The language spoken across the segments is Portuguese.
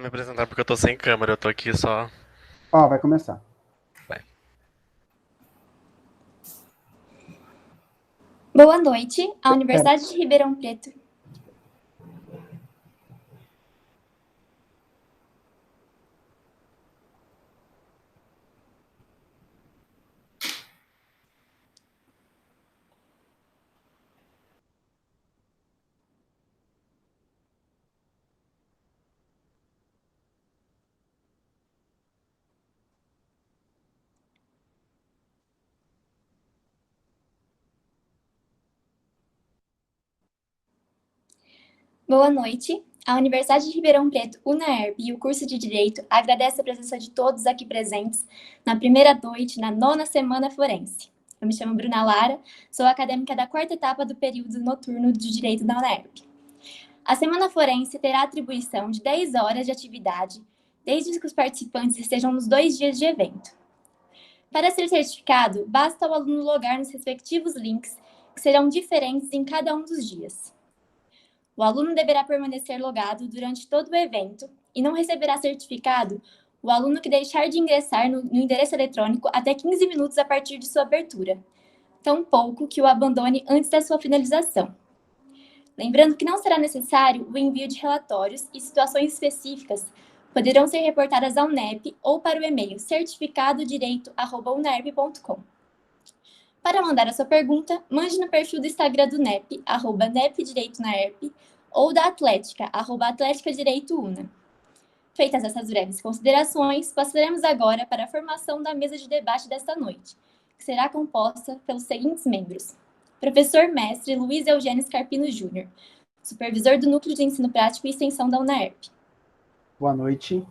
Me apresentar porque eu tô sem câmera, eu tô aqui só. Ó, vai começar. Vai. Boa noite, a Pera. Universidade de Ribeirão Preto. Boa noite, a Universidade de Ribeirão Preto, UNAERP e o curso de Direito agradece a presença de todos aqui presentes na primeira noite, na 9ª Semana Forense. Eu me chamo Bruna Lara, sou acadêmica da 4ª etapa do período noturno de Direito da UNAERP. A Semana Forense terá atribuição de 10 horas de atividade, desde que os participantes estejam nos 2 dias de evento. Para ser certificado, basta o aluno logar nos respectivos links, que serão diferentes em cada um dos dias. O aluno deverá permanecer logado durante todo o evento e não receberá certificado o aluno que deixar de ingressar no endereço eletrônico até 15 minutos a partir de sua abertura, tampouco que o abandone antes da sua finalização. Lembrando que não será necessário o envio de relatórios e situações específicas poderão ser reportadas ao NEP ou para o e-mail certificadodireito@unerp.com. Para mandar a sua pergunta, mande no perfil do Instagram do NEP, @nepdireitonaerp, ou da Atlética, @atleticadireitouna. Feitas essas breves considerações, passaremos agora para a formação da mesa de debate desta noite, que será composta pelos seguintes membros: Professor Mestre Luiz Eugênio Scarpino Júnior, supervisor do Núcleo de Ensino Prático e Extensão da UNAERP. Boa noite.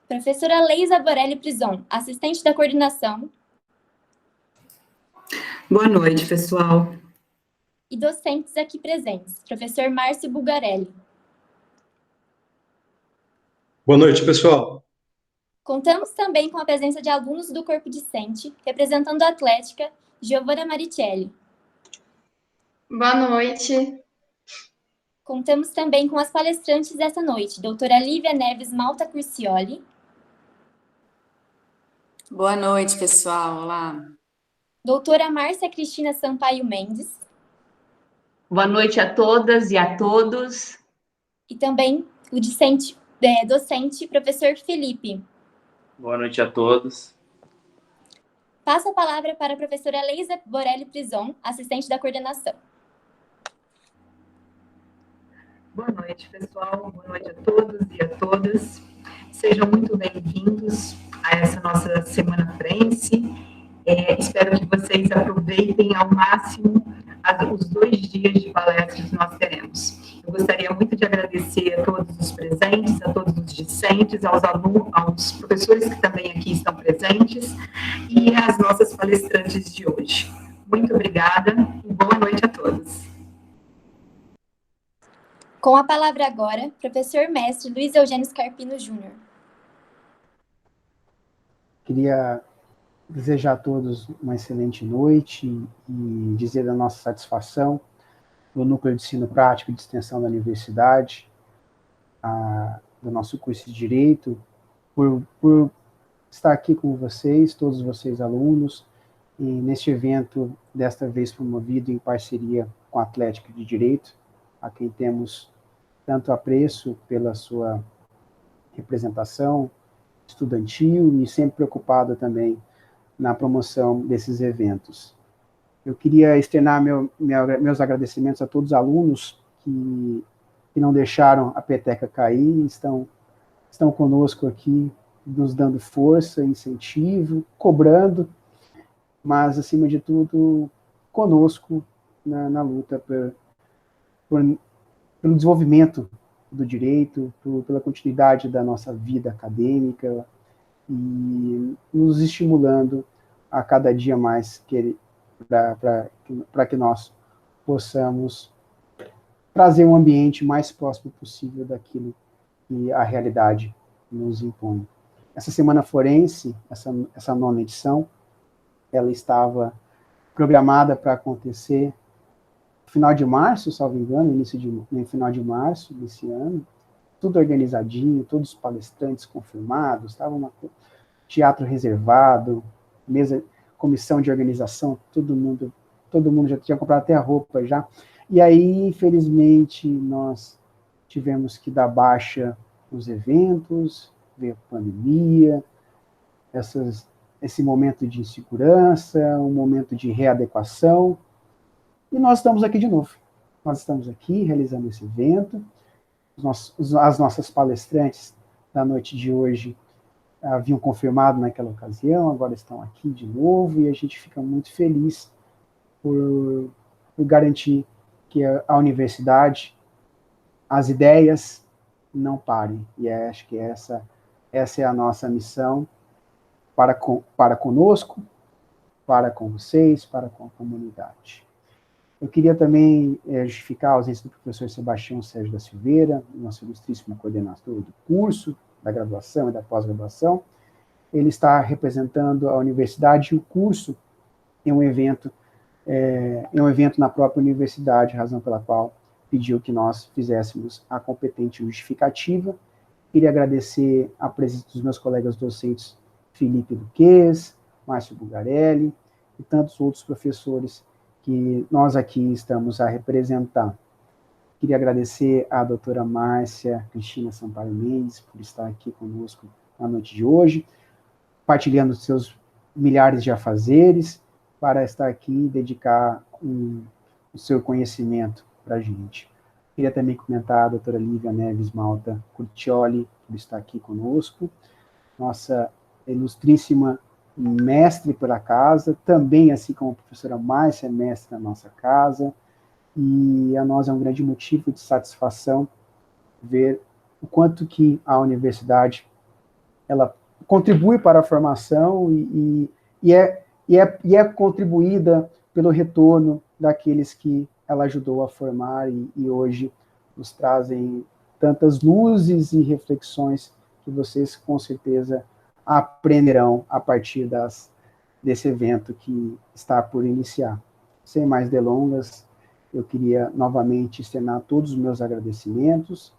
Professora Leisa Borelli Prison, assistente da coordenação. Boa noite, pessoal. E docentes aqui presentes, professor Márcio Bugarelli. Boa noite, pessoal. Contamos também com a presença de alunos do corpo discente, representando a Atlética, Giovanna Maricelli. Boa noite. Contamos também com as palestrantes desta noite, doutora Lívia Neves Malta Curcioli. Boa noite, pessoal. Olá. Doutora Márcia Cristina Sampaio Mendes. Boa noite a todas e a todos. E também o docente, professor Felipe. Boa noite a todos. Passo a palavra para a professora Leisa Borelli Prison, assistente da coordenação. Boa noite, pessoal. Boa noite a todos e a todas. Sejam muito bem-vindos a essa nossa Semana Forense. Espero que vocês aproveitem ao máximo os 2 dias de palestras que nós teremos. Eu gostaria muito de agradecer a todos os presentes, a todos os discentes, aos alunos, aos professores que também aqui estão presentes e às nossas palestrantes de hoje. Muito obrigada e boa noite a todos. Com a palavra agora, professor mestre Luiz Eugênio Scarpino Júnior. Queria desejar a todos uma excelente noite e dizer da nossa satisfação do Núcleo de Ensino Prático e de Extensão da Universidade, do nosso curso de Direito, por estar aqui com vocês, todos vocês alunos, e neste evento, desta vez promovido em parceria com a Atlética de Direito, a quem temos tanto apreço pela sua representação estudantil e sempre preocupada também na promoção desses eventos. Eu queria externar meus agradecimentos a todos os alunos que não deixaram a peteca cair, estão conosco aqui, nos dando força, incentivo, cobrando, mas, acima de tudo, conosco na luta pelo desenvolvimento do direito, pela continuidade da nossa vida acadêmica e nos estimulando a cada dia mais para que nós possamos trazer um ambiente mais próximo possível daquilo que a realidade nos impõe. Essa Semana Forense, essa 9ª edição, ela estava programada para acontecer no final de março, salvo engano, no final de março desse ano. tudo organizadinho, todos os palestrantes confirmados, estava um teatro reservado, mesa, comissão de organização, todo mundo já tinha comprado até a roupa já. E aí, infelizmente, nós tivemos que dar baixa nos eventos, veio a pandemia, esse momento de insegurança, um momento de readequação, e nós estamos aqui de novo. Nós estamos aqui realizando esse evento. As nossas palestrantes da noite de hoje haviam confirmado naquela ocasião, agora estão aqui de novo, e a gente fica muito feliz por garantir que a universidade, as ideias não parem. E acho que essa é a nossa missão para conosco, para com vocês, para com a comunidade. Eu queria também justificar a ausência do professor Sebastião Sérgio da Silveira, nosso ilustríssimo coordenador do curso, da graduação e da pós-graduação. Ele está representando a universidade e o curso em um evento na própria universidade, razão pela qual pediu que nós fizéssemos a competente justificativa. Queria agradecer a presença dos meus colegas docentes Felipe Luquez, Márcio Bugarelli e tantos outros professores que nós aqui estamos a representar. Queria agradecer à doutora Márcia Cristina Sampaio Mendes por estar aqui conosco na noite de hoje, partilhando seus milhares de afazeres para estar aqui e dedicar o seu conhecimento para a gente. Queria também comentar a doutora Lívia Neves Malta Curtioli por estar aqui conosco, nossa ilustríssima mestre pela casa, também assim como a professora Márcia, mestre da nossa casa, e a nós é um grande motivo de satisfação ver o quanto que a universidade ela contribui para a formação e é contribuída pelo retorno daqueles que ela ajudou a formar e hoje nos trazem tantas luzes e reflexões que vocês com certeza aprenderão a partir desse evento que está por iniciar. Sem mais delongas, eu queria novamente externar todos os meus agradecimentos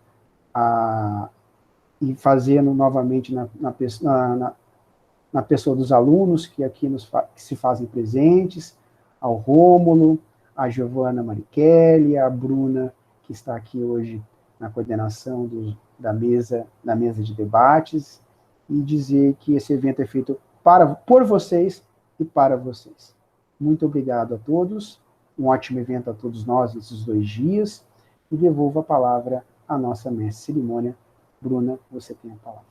e fazendo novamente na pessoa dos alunos que aqui que se fazem presentes, ao Rômulo, a Giovana Marichelli, a Bruna, que está aqui hoje na coordenação da mesa de debates, e dizer que esse evento é feito por vocês e para vocês. Muito obrigado a todos, um ótimo evento a todos nós nesses 2 dias, e devolvo a palavra à nossa mestre de cerimônia. Bruna, você tem a palavra.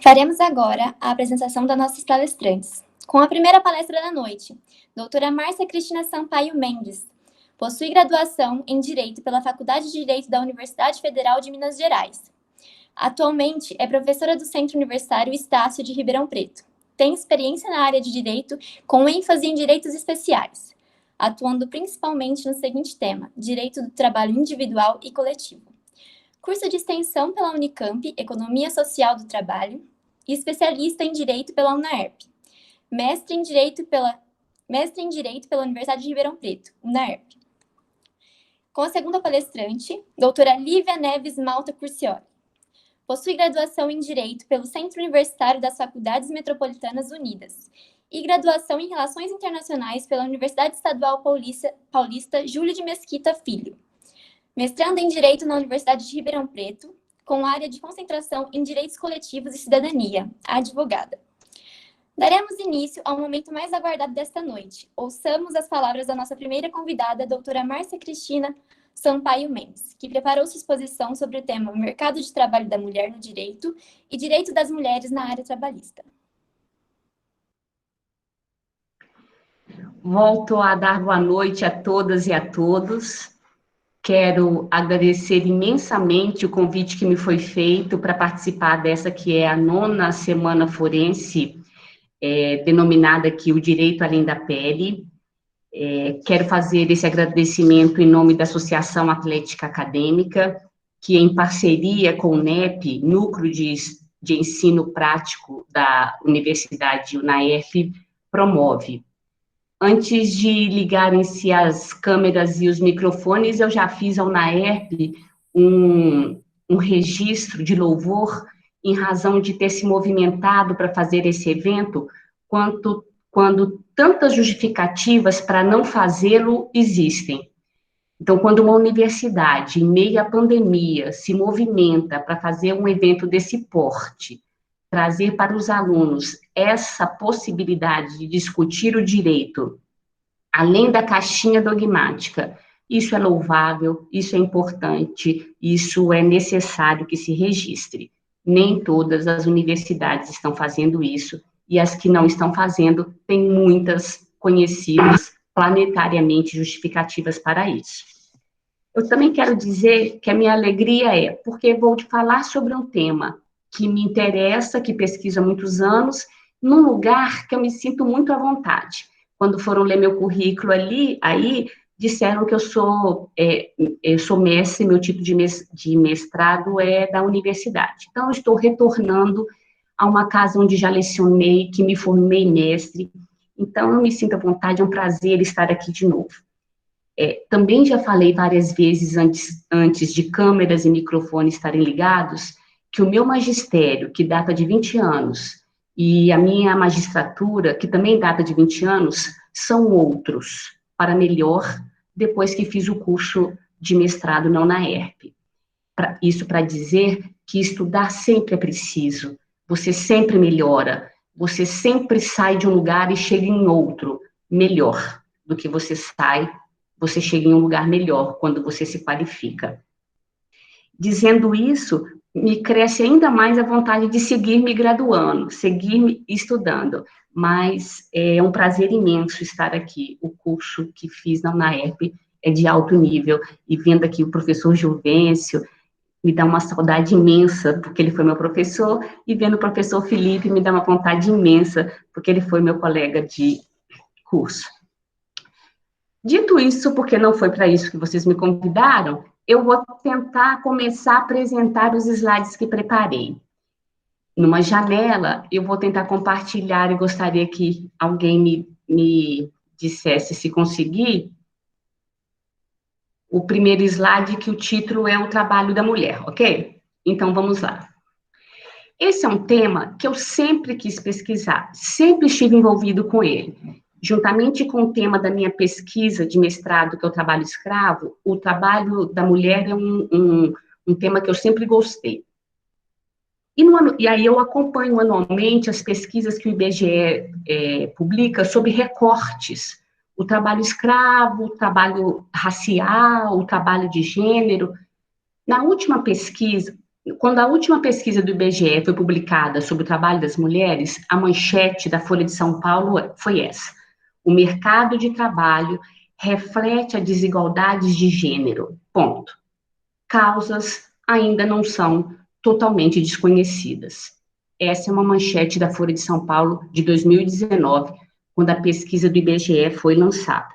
Faremos agora a apresentação das nossas palestrantes. Com a primeira palestra da noite, doutora Márcia Cristina Sampaio Mendes, possui graduação em Direito pela Faculdade de Direito da Universidade Federal de Minas Gerais. Atualmente é professora do Centro Universitário Estácio de Ribeirão Preto. Tem experiência na área de Direito, com ênfase em Direitos Especiais, atuando principalmente no seguinte tema: Direito do Trabalho Individual e Coletivo. Curso de extensão pela Unicamp, Economia Social do Trabalho, e especialista em Direito pela UNAERP. Mestre em Direito pela Universidade de Ribeirão Preto, UNAERP. Com a segunda palestrante, doutora Lívia Neves Malta Curcioli. Possui graduação em Direito pelo Centro Universitário das Faculdades Metropolitanas Unidas e graduação em Relações Internacionais pela Universidade Estadual Paulista Júlio de Mesquita Filho. Mestrando em Direito na Universidade de Ribeirão Preto, com área de concentração em Direitos Coletivos e Cidadania, advogada. Daremos início ao momento mais aguardado desta noite. Ouçamos as palavras da nossa primeira convidada, a doutora Márcia Cristina Sampaio Mendes, que preparou sua exposição sobre o tema Mercado de Trabalho da Mulher no Direito e Direito das Mulheres na Área Trabalhista. Volto a dar boa noite a todas e a todos. Quero agradecer imensamente o convite que me foi feito para participar dessa que é a 9ª Semana Forense, denominada aqui o Direito Além da Pele. Quero fazer esse agradecimento em nome da Associação Atlética Acadêmica, que em parceria com o NEP, Núcleo de Ensino Prático da Universidade UNAERP, promove. Antes de ligarem-se as câmeras e os microfones, eu já fiz ao UNAERP um registro de louvor em razão de ter se movimentado para fazer esse evento, quando tantas justificativas para não fazê-lo existem. Então, quando uma universidade, em meio à pandemia, se movimenta para fazer um evento desse porte, trazer para os alunos essa possibilidade de discutir o direito, além da caixinha dogmática, isso é louvável, isso é importante, isso é necessário que se registre. Nem todas as universidades estão fazendo isso, e as que não estão fazendo, têm muitas conhecidas planetariamente justificativas para isso. Eu também quero dizer que a minha alegria é porque vou te falar sobre um tema que me interessa, que pesquiso há muitos anos, num lugar que eu me sinto muito à vontade. Quando foram ler meu currículo aí disseram que eu sou mestre, meu título de mestrado é da universidade. Então, eu estou retornando a uma casa onde já lecionei, que me formei mestre. Então, eu me sinto à vontade, é um prazer estar aqui de novo. Também já falei várias vezes antes de câmeras e microfones estarem ligados, que o meu magistério, que data de 20 anos, e a minha magistratura, que também data de 20 anos, são outros, para melhor, depois que fiz o curso de mestrado na UNAERP. Isso para dizer que estudar sempre é preciso, você sempre melhora, você sempre sai de um lugar e chega em outro, melhor do que você sai, você chega em um lugar melhor quando você se qualifica. Dizendo isso, me cresce ainda mais a vontade de seguir me graduando, seguir me estudando, mas é um prazer imenso estar aqui. O curso que fiz na UNAERP é de alto nível, e vendo aqui o professor Gilvêncio, me dá uma saudade imensa, porque ele foi meu professor, e vendo o professor Felipe, me dá uma vontade imensa, porque ele foi meu colega de curso. Dito isso, porque não foi para isso que vocês me convidaram, eu vou tentar começar a apresentar os slides que preparei. Numa janela, eu vou tentar compartilhar, e gostaria que alguém me dissesse, se conseguir, o primeiro slide, que o título é o trabalho da mulher, ok? Então, vamos lá. Esse é um tema que eu sempre quis pesquisar, sempre estive envolvido com ele. Juntamente com o tema da minha pesquisa de mestrado, que é o trabalho escravo, o trabalho da mulher é um tema que eu sempre gostei. E aí eu acompanho anualmente as pesquisas que o IBGE publica sobre recortes, o trabalho escravo, o trabalho racial, o trabalho de gênero. Na última pesquisa, quando a última pesquisa do IBGE foi publicada sobre o trabalho das mulheres, a manchete da Folha de São Paulo foi essa: o mercado de trabalho reflete a desigualdades de gênero, ponto. Causas ainda não são totalmente desconhecidas. Essa é uma manchete da Folha de São Paulo de 2019, quando a pesquisa do IBGE foi lançada.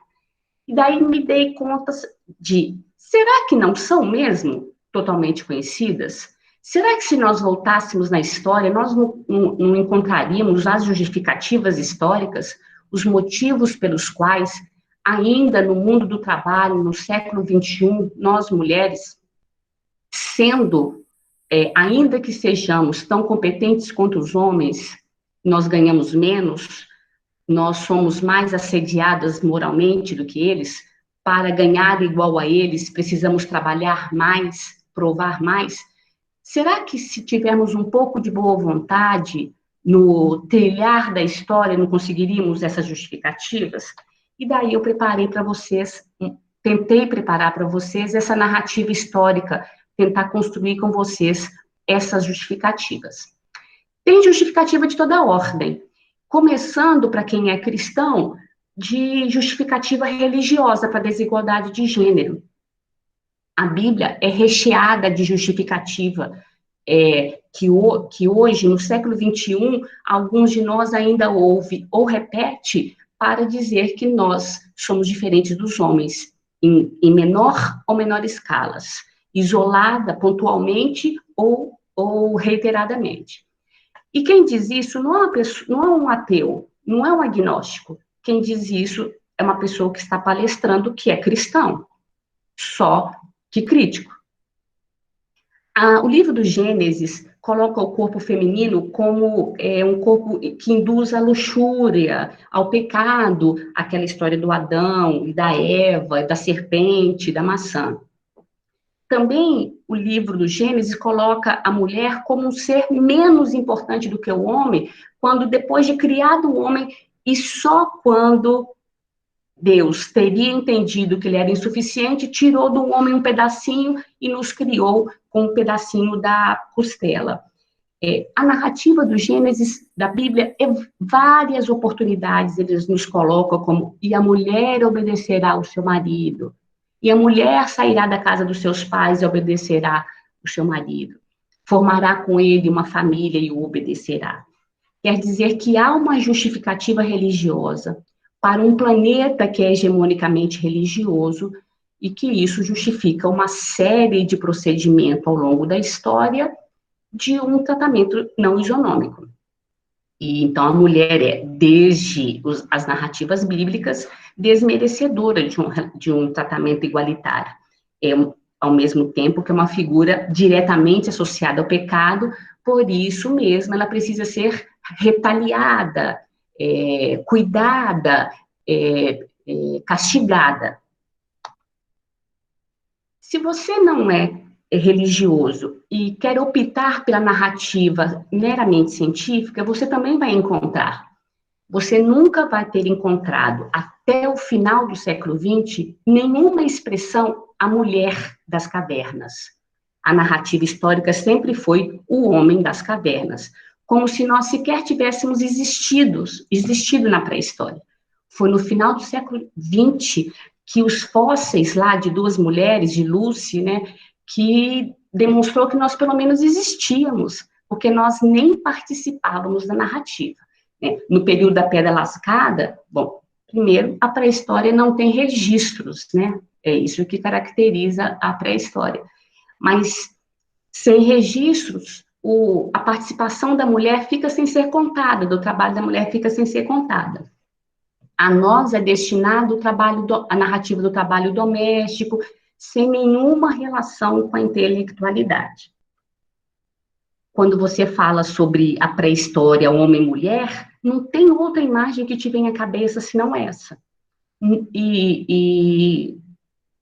E daí me dei conta de, será que não são mesmo totalmente conhecidas? Será que se nós voltássemos na história, nós não encontraríamos as justificativas históricas, os motivos pelos quais, ainda no mundo do trabalho, no século XXI, nós mulheres, ainda que sejamos tão competentes quanto os homens, nós ganhamos menos, nós somos mais assediadas moralmente do que eles, para ganhar igual a eles, precisamos trabalhar mais, provar mais. Será que se tivermos um pouco de boa vontade, no trilhar da história, não conseguiríamos essas justificativas? E daí eu preparei para vocês, tentei preparar para vocês essa narrativa histórica, tentar construir com vocês essas justificativas. Tem justificativa de toda ordem, começando, para quem é cristão, de justificativa religiosa para a desigualdade de gênero. A Bíblia é recheada de justificativa, que hoje, no século XXI, alguns de nós ainda ouvem ou repete para dizer que nós somos diferentes dos homens, em menor ou menor escalas, isolada, pontualmente ou reiteradamente. E quem diz isso não é um ateu, não é um agnóstico. Quem diz isso é uma pessoa que está palestrando que é cristão, só que crítico. O livro do Gênesis coloca o corpo feminino como um corpo que induz à luxúria, ao pecado, aquela história do Adão, e da Eva, da serpente, da maçã. Também o livro do Gênesis coloca a mulher como um ser menos importante do que o homem, quando depois de criado o homem, e só quando Deus teria entendido que ele era insuficiente, tirou do homem um pedacinho e nos criou com um pedacinho da costela. A narrativa do Gênesis, da Bíblia, várias oportunidades eles nos colocam como, e a mulher obedecerá ao seu marido, e a mulher sairá da casa dos seus pais e obedecerá ao seu marido, formará com ele uma família e o obedecerá. Quer dizer que há uma justificativa religiosa para um planeta que é hegemonicamente religioso, e que isso justifica uma série de procedimentos ao longo da história de um tratamento não isonômico. E então a mulher é, desde as narrativas bíblicas, desmerecedora de um tratamento igualitário. Ao mesmo tempo que é uma figura diretamente associada ao pecado, por isso mesmo ela precisa ser retaliada, cuidada, castigada. Se você não é religioso e quer optar pela narrativa meramente científica, você também vai encontrar. Você nunca vai ter encontrado, até o final do século XX, nenhuma expressão a mulher das cavernas. A narrativa histórica sempre foi o homem das cavernas, como se nós sequer tivéssemos existido na pré-história. Foi no final do século XX que os fósseis lá de duas mulheres, de Lucy, né, que demonstrou que nós pelo menos existíamos, porque nós nem participávamos da narrativa. Né? No período da Pedra Lascada, bom, primeiro, a pré-história não tem registros, né? É isso que caracteriza a pré-história. Mas, sem registros, a participação da mulher fica sem ser contada, do trabalho da mulher fica sem ser contada. A nós é destinado a narrativa do trabalho doméstico, sem nenhuma relação com a intelectualidade. Quando você fala sobre a pré-história homem-mulher, não tem outra imagem que te venha à cabeça senão essa. E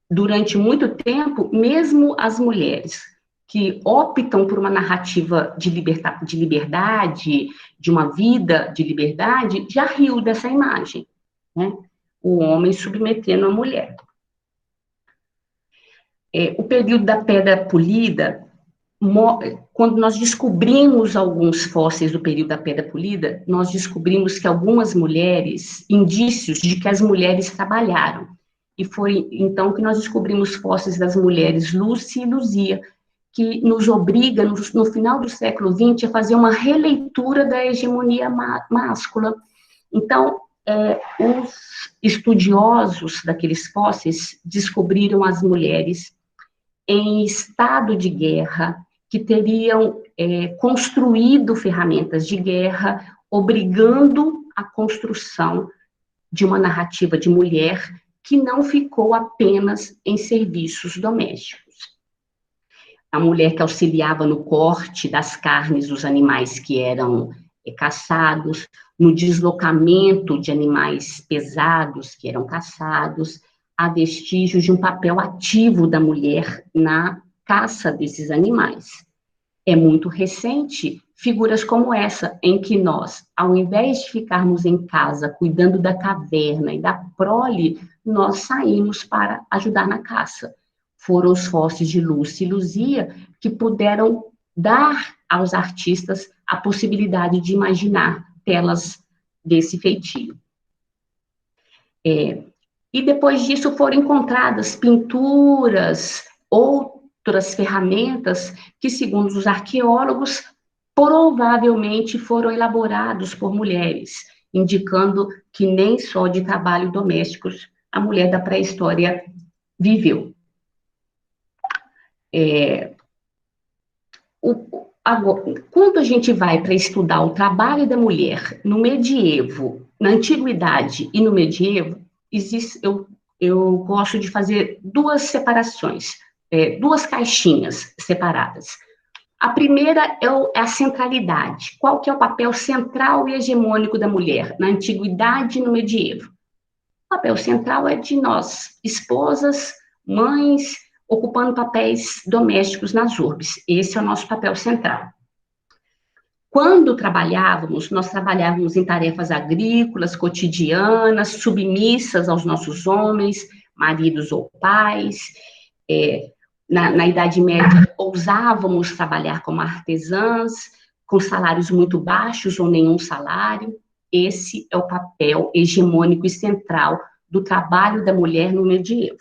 durante muito tempo, mesmo as mulheres que optam por uma narrativa de liberdade, de uma vida de liberdade, já riu dessa imagem, né? O homem submetendo a mulher. O período da Pedra Polida, quando nós descobrimos alguns fósseis do período da Pedra Polida, nós descobrimos que algumas mulheres, indícios de que as mulheres trabalharam. E foi então que nós descobrimos fósseis das mulheres Lucy e Luzia, que nos obriga, no final do século XX, a fazer uma releitura da hegemonia máscula. Então, os estudiosos daqueles fósseis descobriram as mulheres em estado de guerra, que teriam construído ferramentas de guerra, obrigando a construção de uma narrativa de mulher que não ficou apenas em serviços domésticos. A mulher que auxiliava no corte das carnes dos animais que eram caçados, no deslocamento de animais pesados que eram caçados, há vestígios de um papel ativo da mulher na caça desses animais. É muito recente figuras como essa, em que nós, ao invés de ficarmos em casa cuidando da caverna e da prole, nós saímos para ajudar na caça. Foram os fósseis de Lucy e Luzia que puderam dar aos artistas a possibilidade de imaginar telas desse feitio. E depois disso foram encontradas pinturas, outras ferramentas que, segundo os arqueólogos, provavelmente foram elaborados por mulheres, indicando que nem só de trabalho doméstico a mulher da pré-história viveu. Quando a gente vai para estudar o trabalho da mulher no medievo, na antiguidade e no medievo, eu gosto de fazer duas separações. duas caixinhas separadas. A primeira é a centralidade. Qual que é o papel central e hegemônico da mulher na antiguidade e no medievo? O papel central é de nós, esposas, mães, ocupando papéis domésticos nas urbes. Esse é o nosso papel central. Quando nós trabalhávamos em tarefas agrícolas, cotidianas, submissas aos nossos homens, maridos ou pais. Na Idade Média, ousávamos trabalhar como artesãs, com salários muito baixos ou nenhum salário. Esse é o papel hegemônico e central do trabalho da mulher no medievo.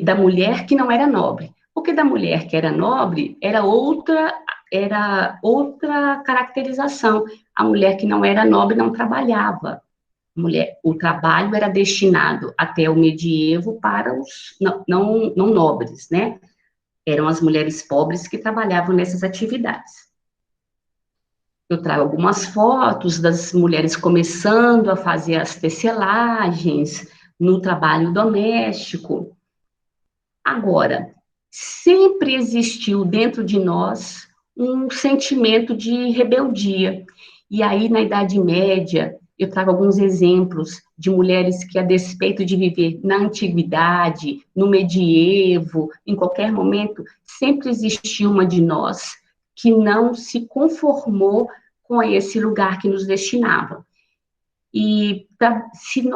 Da mulher que não era nobre. Porque da mulher que era nobre era outra caracterização. A mulher que não era nobre não trabalhava. O trabalho era destinado até o medievo para os não nobres, né? Eram as mulheres pobres que trabalhavam nessas atividades. Eu trago algumas fotos das mulheres começando a fazer as tecelagens no trabalho doméstico. Agora, sempre existiu dentro de nós um sentimento de rebeldia. E aí, na Idade Média, eu trago alguns exemplos de mulheres que, a despeito de viver na antiguidade, no medievo, em qualquer momento, sempre existiu uma de nós que não se conformou com esse lugar que nos destinava. E se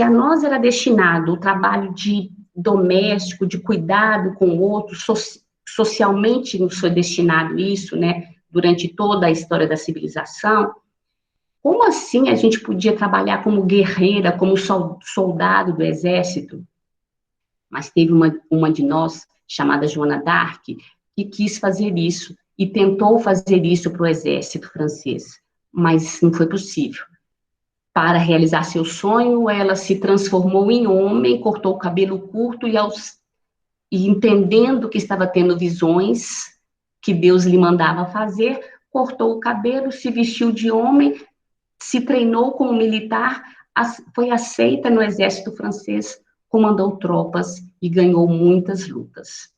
a nós era destinado o trabalho de doméstico, de cuidado com o outro, socialmente nos foi destinado isso, né, durante toda a história da civilização, como assim a gente podia trabalhar como guerreira, como soldado do exército? Mas teve uma de nós, chamada Joana d'Arc, que quis fazer isso, e tentou fazer isso para o exército francês, mas não foi possível. Para realizar seu sonho, ela se transformou em homem, cortou o cabelo curto e entendendo que estava tendo visões que Deus lhe mandava fazer, cortou o cabelo, se vestiu de homem, se treinou como militar, foi aceita no exército francês, comandou tropas e ganhou muitas lutas.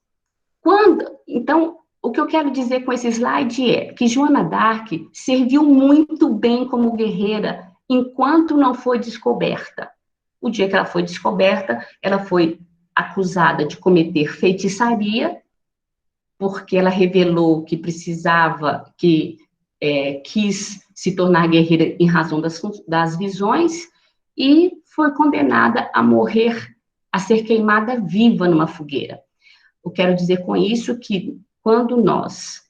Então, o que eu quero dizer com esse slide é que Joana d'Arc serviu muito bem como guerreira enquanto não foi descoberta. O dia que ela foi descoberta, ela foi acusada de cometer feitiçaria, porque ela revelou que quis se tornar guerreira em razão das visões, e foi condenada a morrer, a ser queimada viva numa fogueira. Eu quero dizer com isso que, quando nós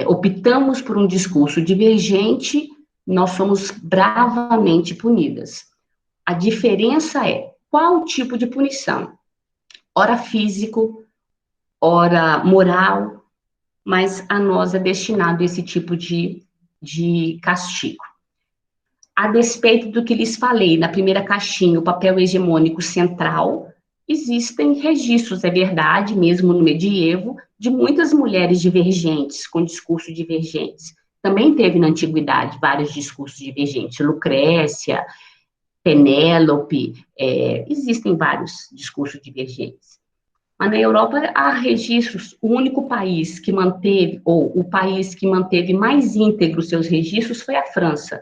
optamos por um discurso divergente, nós somos bravamente punidas. A diferença é qual tipo de punição? Ora físico, ora moral, mas a nós é destinado esse tipo de castigo. A despeito do que lhes falei na primeira caixinha, o papel hegemônico central, existem registros, é verdade, mesmo no medievo, de muitas mulheres divergentes, com discursos divergentes. Também teve na antiguidade vários discursos divergentes, Lucrécia, Penélope, existem vários discursos divergentes. Mas na Europa há registros, o único país que manteve, ou o país que manteve mais íntegros seus registros foi a França.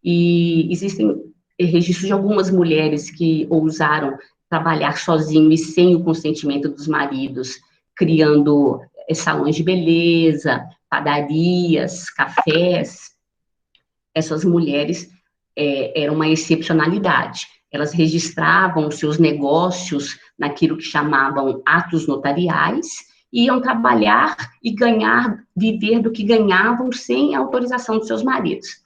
E existem registros de algumas mulheres que ousaram trabalhar sozinho e sem o consentimento dos maridos, criando salões de beleza, padarias, cafés. Essas mulheres eram uma excepcionalidade. Elas registravam seus negócios naquilo que chamavam atos notariais, e iam trabalhar e viver do que ganhavam sem autorização dos seus maridos.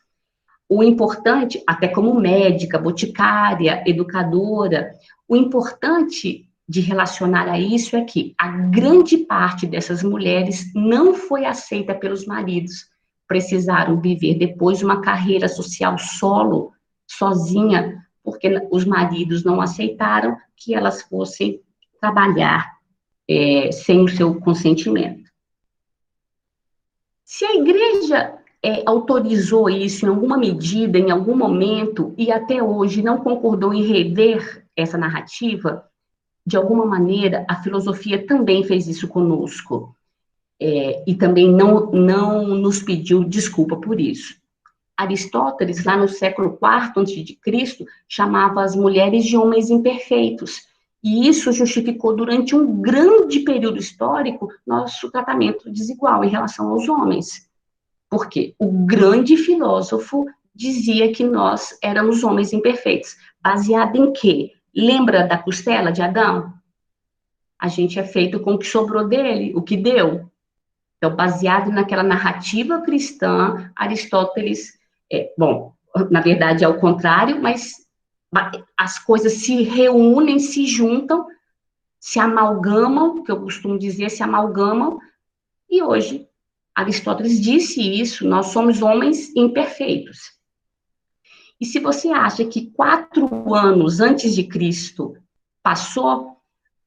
O importante, até como médica, boticária, educadora, o importante de relacionar a isso é que a grande parte dessas mulheres não foi aceita pelos maridos, precisaram viver depois uma carreira social solo, sozinha, porque os maridos não aceitaram que elas fossem trabalhar sem o seu consentimento. Se a igreja autorizou isso em alguma medida, em algum momento, e até hoje não concordou em rever essa narrativa, de alguma maneira, a filosofia também fez isso conosco. E também não nos pediu desculpa por isso. Aristóteles, lá no século IV a.C., chamava as mulheres de homens imperfeitos. E isso justificou, durante um grande período histórico, nosso tratamento desigual em relação aos homens. Porque o grande filósofo dizia que nós éramos homens imperfeitos. Baseado em quê? Lembra da costela de Adão? A gente é feito com o que sobrou dele, o que deu. Então, baseado naquela narrativa cristã, Aristóteles, na verdade é o contrário, mas as coisas se reúnem, se juntam, se amalgamam, que eu costumo dizer, se amalgamam, e hoje Aristóteles disse isso, nós somos homens imperfeitos. E se você acha que 4 anos antes de Cristo passou,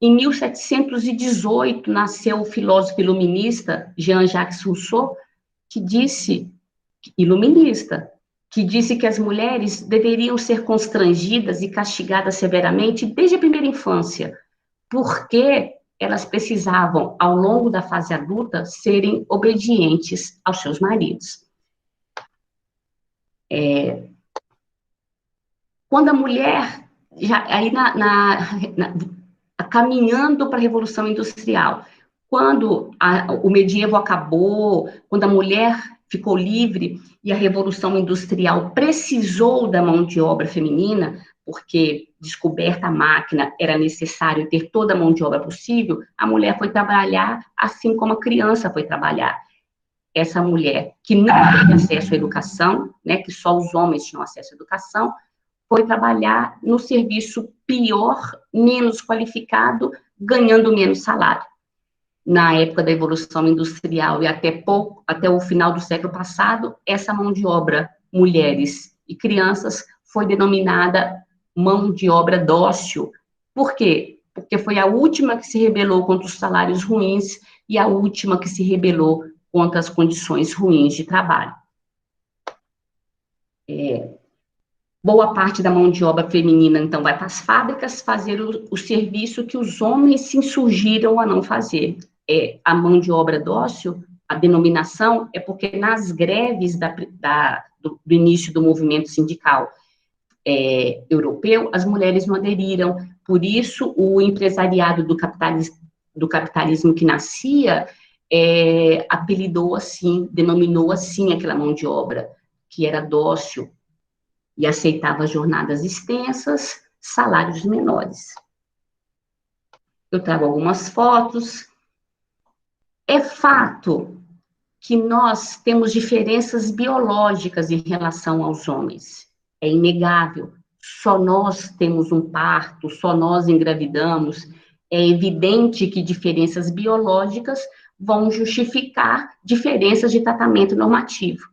em 1718 nasceu o filósofo iluminista Jean-Jacques Rousseau, que disse que as mulheres deveriam ser constrangidas e castigadas severamente desde a primeira infância, porque elas precisavam, ao longo da fase adulta, serem obedientes aos seus maridos. Quando a mulher, caminhando para a Revolução Industrial, quando o medievo acabou, quando a mulher ficou livre e a Revolução Industrial precisou da mão de obra feminina, porque descoberta a máquina era necessário ter toda a mão de obra possível, a mulher foi trabalhar assim como a criança foi trabalhar. Essa mulher que não teve acesso à educação, né, que só os homens tinham acesso à educação, foi trabalhar no serviço pior, menos qualificado, ganhando menos salário. Na época da Revolução Industrial e até o final do século passado, essa mão de obra, mulheres e crianças, foi denominada mão de obra dócil. Por quê? Porque foi a última que se rebelou contra os salários ruins e a última que se rebelou contra as condições ruins de trabalho. Boa parte da mão de obra feminina, então, vai para as fábricas fazer o serviço que os homens se insurgiram a não fazer. A mão de obra dócil, a denominação, é porque nas greves do início do movimento sindical europeu, as mulheres não aderiram. Por isso, o empresariado do capitalismo que nascia apelidou assim, denominou assim aquela mão de obra, que era dócil, e aceitava jornadas extensas, salários menores. Eu trago algumas fotos. É fato que nós temos diferenças biológicas em relação aos homens. É inegável. Só nós temos um parto, só nós engravidamos. É evidente que diferenças biológicas vão justificar diferenças de tratamento normativo.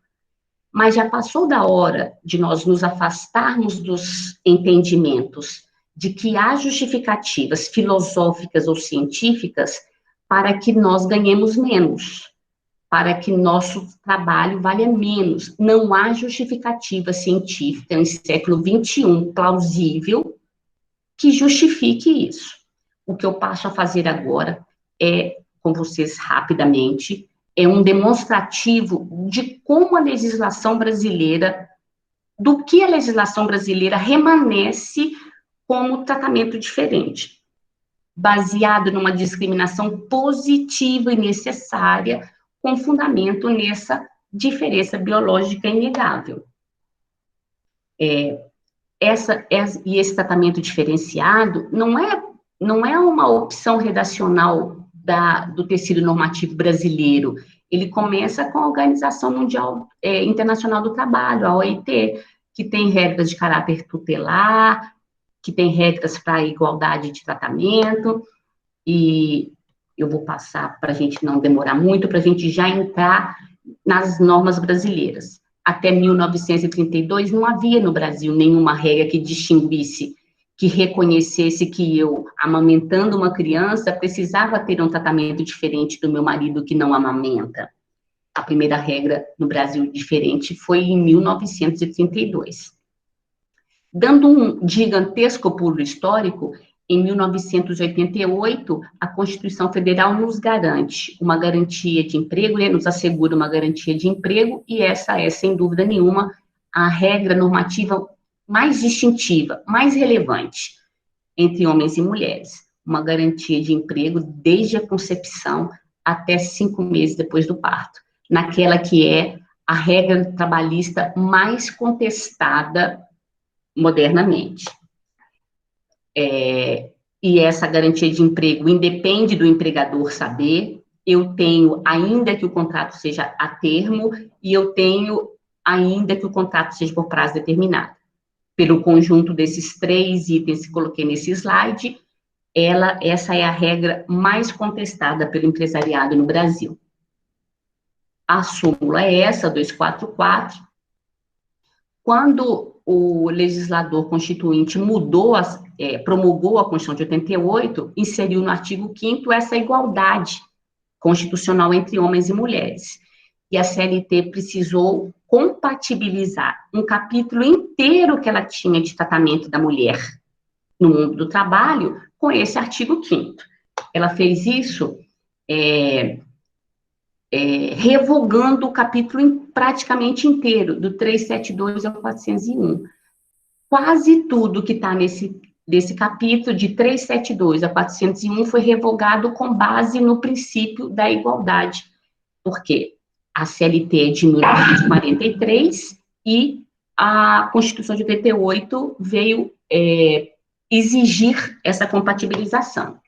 Mas já passou da hora de nós nos afastarmos dos entendimentos de que há justificativas filosóficas ou científicas para que nós ganhemos menos, para que nosso trabalho valha menos. Não há justificativa científica no século XXI plausível que justifique isso. O que eu passo a fazer agora com vocês rapidamente, é um demonstrativo de como a legislação brasileira, do que a legislação brasileira remanesce como tratamento diferente, baseado numa discriminação positiva e necessária, com fundamento nessa diferença biológica inegável. E esse tratamento diferenciado não é uma opção redacional do tecido normativo brasileiro. Ele começa com a Organização Mundial Internacional do Trabalho, a OIT, que tem regras de caráter tutelar, que tem regras para a igualdade de tratamento, e eu vou passar para a gente não demorar muito, para a gente já entrar nas normas brasileiras. Até 1932, não havia no Brasil nenhuma regra que distinguisse, que reconhecesse que eu, amamentando uma criança, precisava ter um tratamento diferente do meu marido que não amamenta. A primeira regra no Brasil diferente foi em 1932. Dando um gigantesco pulo histórico, em 1988, a Constituição Federal nos garante uma garantia de emprego, né, nos assegura uma garantia de emprego, e essa é, sem dúvida nenhuma, a regra normativa mais distintiva, mais relevante entre homens e mulheres. Uma garantia de emprego desde a concepção até 5 meses depois do parto, naquela que é a regra trabalhista mais contestada modernamente. E essa garantia de emprego independe do empregador saber, eu tenho, ainda que o contrato seja a termo, e eu tenho, ainda que o contrato seja por prazo determinado. Pelo conjunto desses 3 itens que coloquei nesse slide, essa é a regra mais contestada pelo empresariado no Brasil. A súmula é essa, 244. Quando o legislador constituinte promulgou a Constituição de 88, inseriu no artigo 5º essa igualdade constitucional entre homens e mulheres. E a CLT precisou compatibilizar um capítulo inteiro que ela tinha de tratamento da mulher no mundo do trabalho com esse artigo 5º. Ela fez isso revogando o capítulo praticamente inteiro, do 372 ao 401. Quase tudo que está desse capítulo, de 372 a 401, foi revogado com base no princípio da igualdade. Por quê? A CLT é de 1943 e a Constituição de 88 veio exigir essa compatibilização.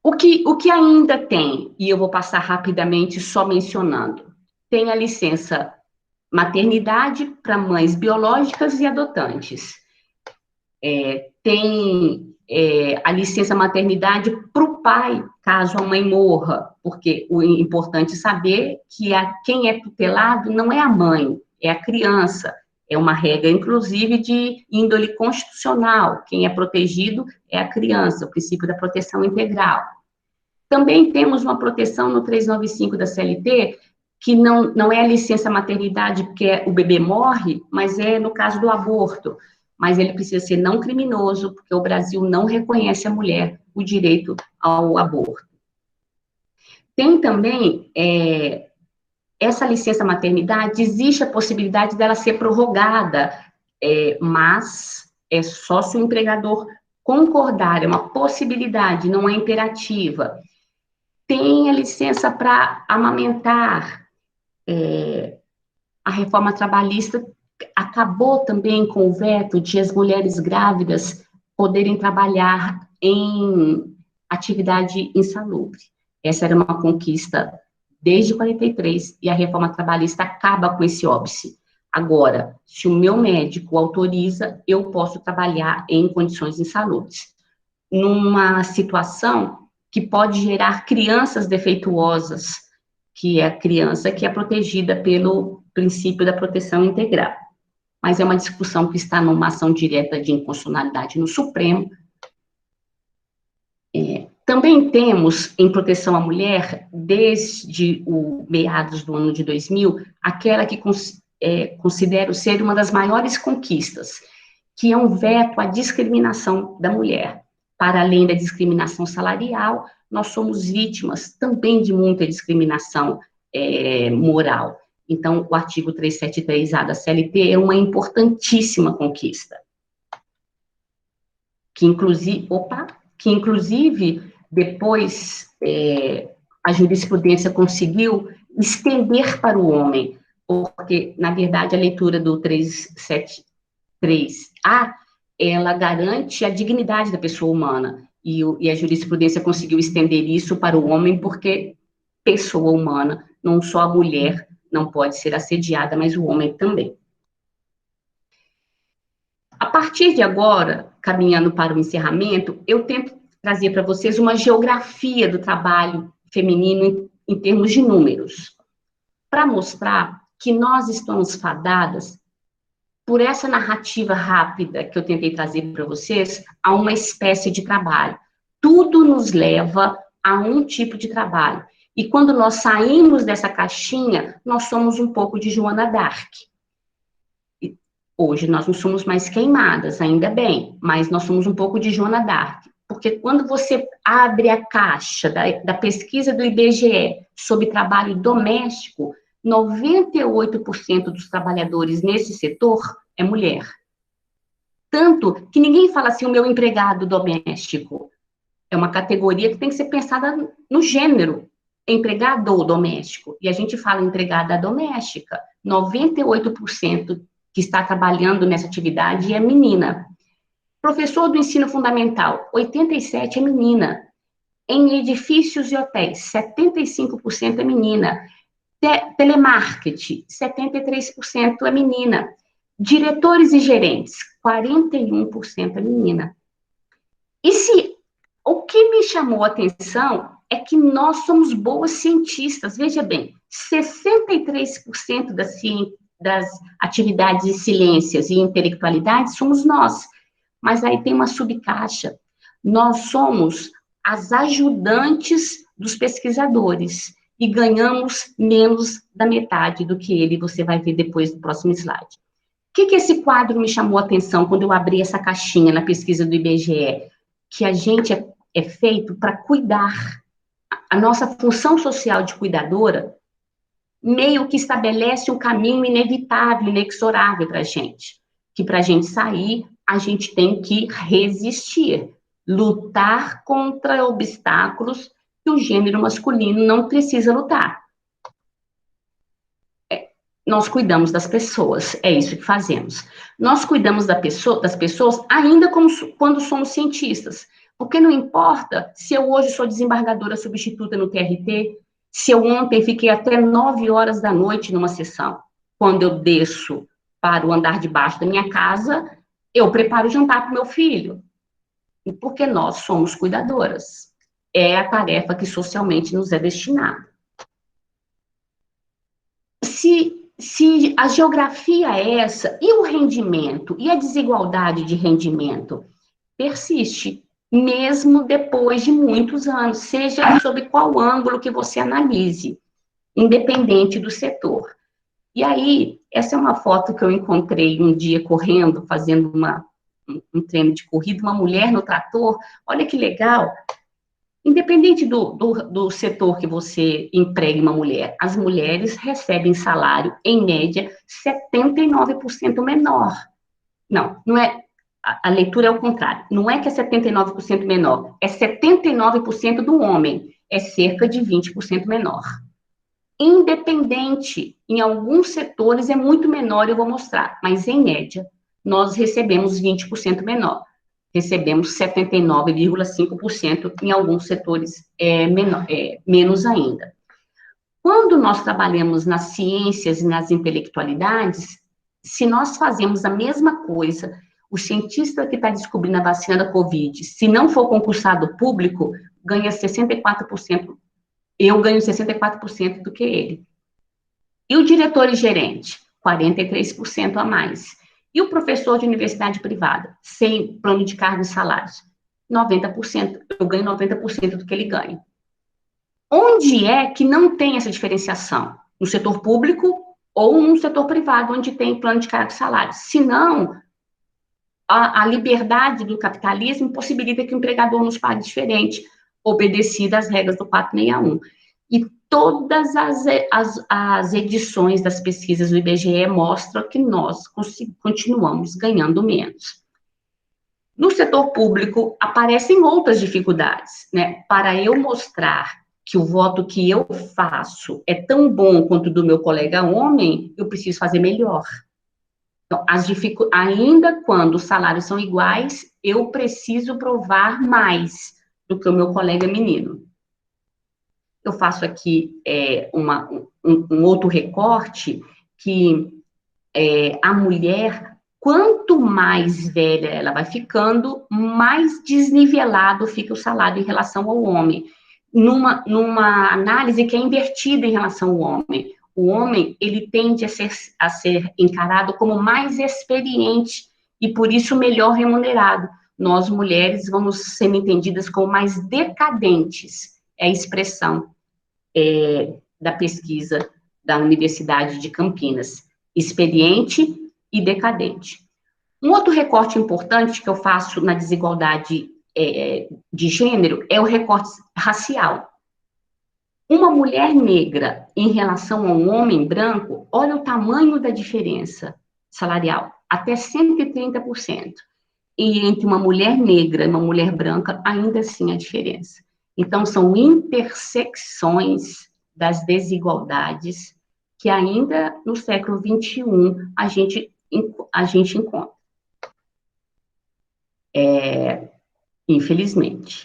O que ainda tem, e eu vou passar rapidamente só mencionando, tem a licença maternidade para mães biológicas e adotantes. Tem a licença maternidade para o pai, caso a mãe morra, porque o importante saber que quem é tutelado não é a mãe, é a criança. É uma regra, inclusive, de índole constitucional. Quem é protegido é a criança, o princípio da proteção integral. Também temos uma proteção no 395 da CLT, que não é a licença maternidade porque o bebê morre, mas é no caso do aborto. Mas ele precisa ser não criminoso, porque o Brasil não reconhece à mulher o direito ao aborto. Tem também essa licença maternidade, existe a possibilidade dela ser prorrogada, mas é só se o empregador concordar, é uma possibilidade, não é imperativa. Tem a licença para amamentar, a reforma trabalhista acabou também com o veto de as mulheres grávidas poderem trabalhar em atividade insalubre. Essa era uma conquista desde 43, e a reforma trabalhista acaba com esse óbice. Agora, se o meu médico autoriza, eu posso trabalhar em condições insalubres. Numa situação que pode gerar crianças defeituosas, que é a criança que é protegida pelo princípio da proteção integral. Mas é uma discussão que está numa ação direta de inconstitucionalidade no Supremo. Também temos, em proteção à mulher, desde o meados do ano de 2000, aquela que considero ser uma das maiores conquistas, que é um veto à discriminação da mulher. Para além da discriminação salarial, nós somos vítimas também de muita discriminação moral. Então, o artigo 373A da CLT é uma importantíssima conquista, que inclusive depois a jurisprudência conseguiu estender para o homem, porque, na verdade, a leitura do 373A, ela garante a dignidade da pessoa humana, e a jurisprudência conseguiu estender isso para o homem, porque pessoa humana, não só a mulher não pode ser assediada, mas o homem também. A partir de agora, caminhando para o encerramento, eu tento trazer para vocês uma geografia do trabalho feminino em termos de números, para mostrar que nós estamos fadadas, por essa narrativa rápida que eu tentei trazer para vocês, a uma espécie de trabalho. Tudo nos leva a um tipo de trabalho. E quando nós saímos dessa caixinha, nós somos um pouco de Joana d'Arc. Hoje nós não somos mais queimadas, ainda bem, mas nós somos um pouco de Joana d'Arc. Porque quando você abre a caixa da pesquisa do IBGE sobre trabalho doméstico, 98% dos trabalhadores nesse setor é mulher. Tanto que ninguém fala assim, o meu empregado doméstico. É uma categoria que tem que ser pensada no gênero, empregado doméstico. E a gente fala empregada doméstica. 98% que está trabalhando nessa atividade é menina. Professor do ensino fundamental, 87% é menina. Em edifícios e hotéis, 75% é menina. Telemarketing, 73% é menina. Diretores e gerentes, 41% é menina. O que me chamou a atenção é que nós somos boas cientistas. Veja bem, 63% das atividades de ciências e intelectualidade somos nós. Mas aí tem uma subcaixa. Nós somos as ajudantes dos pesquisadores e ganhamos menos da metade do que ele, você vai ver depois do próximo slide. O que esse quadro me chamou a atenção quando eu abri essa caixinha na pesquisa do IBGE? Que a gente é feito para cuidar. A nossa função social de cuidadora meio que estabelece um caminho inevitável, inexorável para a gente. Que para a gente sair, a gente tem que resistir, lutar contra obstáculos que o gênero masculino não precisa lutar. Nós cuidamos das pessoas, é isso que fazemos. Nós cuidamos das pessoas ainda quando somos cientistas, porque não importa se eu hoje sou desembargadora substituta no TRT, se eu ontem fiquei até 9 horas da noite numa sessão. Quando eu desço para o andar de baixo da minha casa, eu preparo o jantar para o meu filho. E porque nós somos cuidadoras. É a tarefa que socialmente nos é destinada. Se a geografia é essa, e o rendimento, e a desigualdade de rendimento persiste, mesmo depois de muitos anos, seja sob qual ângulo que você analise, independente do setor. E aí, essa é uma foto que eu encontrei um dia correndo, fazendo um treino de corrida, uma mulher no trator, olha que legal. Independente do setor que você empregue uma mulher, as mulheres recebem salário, em média, 79% menor. Não é, a leitura é o contrário. Não é que é 79% menor, é 79% do homem, é cerca de 20% menor. Independente, em alguns setores é muito menor, eu vou mostrar, mas em média, nós recebemos 20% menor. Recebemos 79,5%, em alguns setores menos ainda. Quando nós trabalhamos nas ciências e nas intelectualidades, se nós fazemos a mesma coisa, o cientista que está descobrindo a vacina da Covid, se não for concursado público, ganha 64%, eu ganho 64% do que ele. E o diretor e gerente? 43% a mais. E o professor de universidade privada, sem plano de cargos e salários? 90%. Eu ganho 90% do que ele ganha. Onde é que não tem essa diferenciação? No setor público ou no setor privado, onde tem plano de cargos e salários? Se não, a liberdade do capitalismo possibilita que o empregador nos pague diferente, obedecida às regras do 461. E todas as edições das pesquisas do IBGE mostram que nós continuamos ganhando menos. No setor público, aparecem outras dificuldades, né? Para eu mostrar que o voto que eu faço é tão bom quanto o do meu colega homem, eu preciso fazer melhor. Então, ainda quando os salários são iguais, eu preciso provar mais do que o meu colega menino. Eu faço aqui um outro recorte, que a mulher, quanto mais velha ela vai ficando, mais desnivelado fica o salário em relação ao homem. Numa análise que é invertida em relação ao homem. O homem, ele tende a ser encarado como mais experiente e, por isso, melhor remunerado. Nós, mulheres, vamos ser entendidas como mais decadentes. É a expressão. da pesquisa da Universidade de Campinas, experiente e decadente. Um outro recorte importante que eu faço na desigualdade de gênero é o recorte racial. Uma mulher negra em relação a um homem branco, olha o tamanho da diferença salarial, até 130%. E entre uma mulher negra e uma mulher branca, ainda assim a diferença. Então, são intersecções das desigualdades que ainda no século XXI a gente encontra. Infelizmente.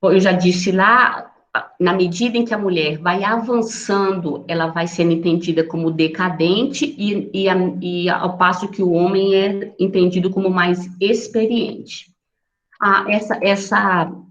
Eu já disse lá, na medida em que a mulher vai avançando, ela vai sendo entendida como decadente e ao passo que o homem é entendido como mais experiente.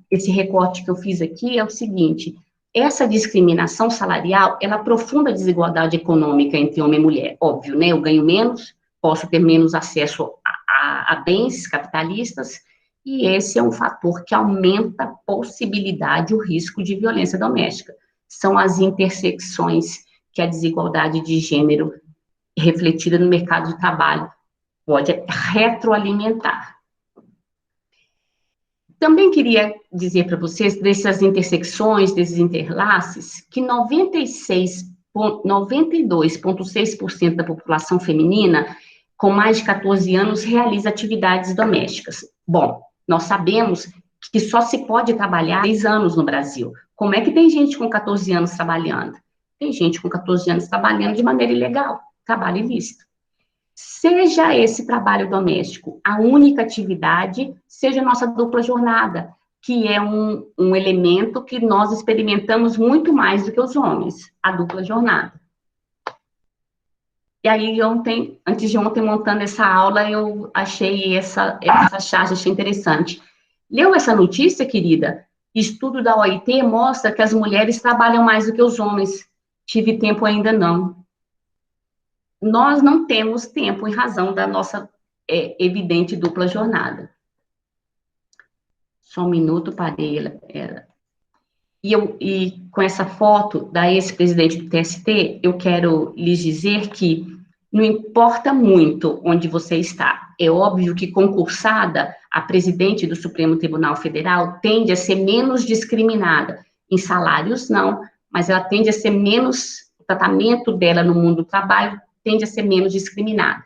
Esse recorte que eu fiz aqui é o seguinte: essa discriminação salarial, ela aprofunda a desigualdade econômica entre homem e mulher. Óbvio, né? Eu ganho menos, posso ter menos acesso a bens capitalistas, e esse é um fator que aumenta a possibilidade, o risco de violência doméstica. São as intersecções que a desigualdade de gênero refletida no mercado de trabalho pode retroalimentar. Também queria dizer para vocês, dessas intersecções, desses interlaces, que 92,6% da população feminina com mais de 14 anos realiza atividades domésticas. Bom, nós sabemos que só se pode trabalhar 10 anos no Brasil. Como é que tem gente com 14 anos trabalhando? Tem gente com 14 anos trabalhando de maneira ilegal, trabalho ilícito. Seja esse trabalho doméstico a única atividade, seja a nossa dupla jornada, que é um elemento que nós experimentamos muito mais do que os homens, a dupla jornada. E aí, antes de ontem, montando essa aula, eu achei essa charge, achei interessante. Leu essa notícia, querida? Estudo da OIT mostra que as mulheres trabalham mais do que os homens. Tive tempo ainda não. Nós não temos tempo em razão da nossa evidente dupla jornada. Só um minuto, parei. E com essa foto da ex-presidente do TST, eu quero lhes dizer que não importa muito onde você está. É óbvio que concursada, a presidente do Supremo Tribunal Federal tende a ser menos discriminada. Em salários, não, mas ela tende a ser menos, o tratamento dela no mundo do trabalho tende a ser menos discriminada.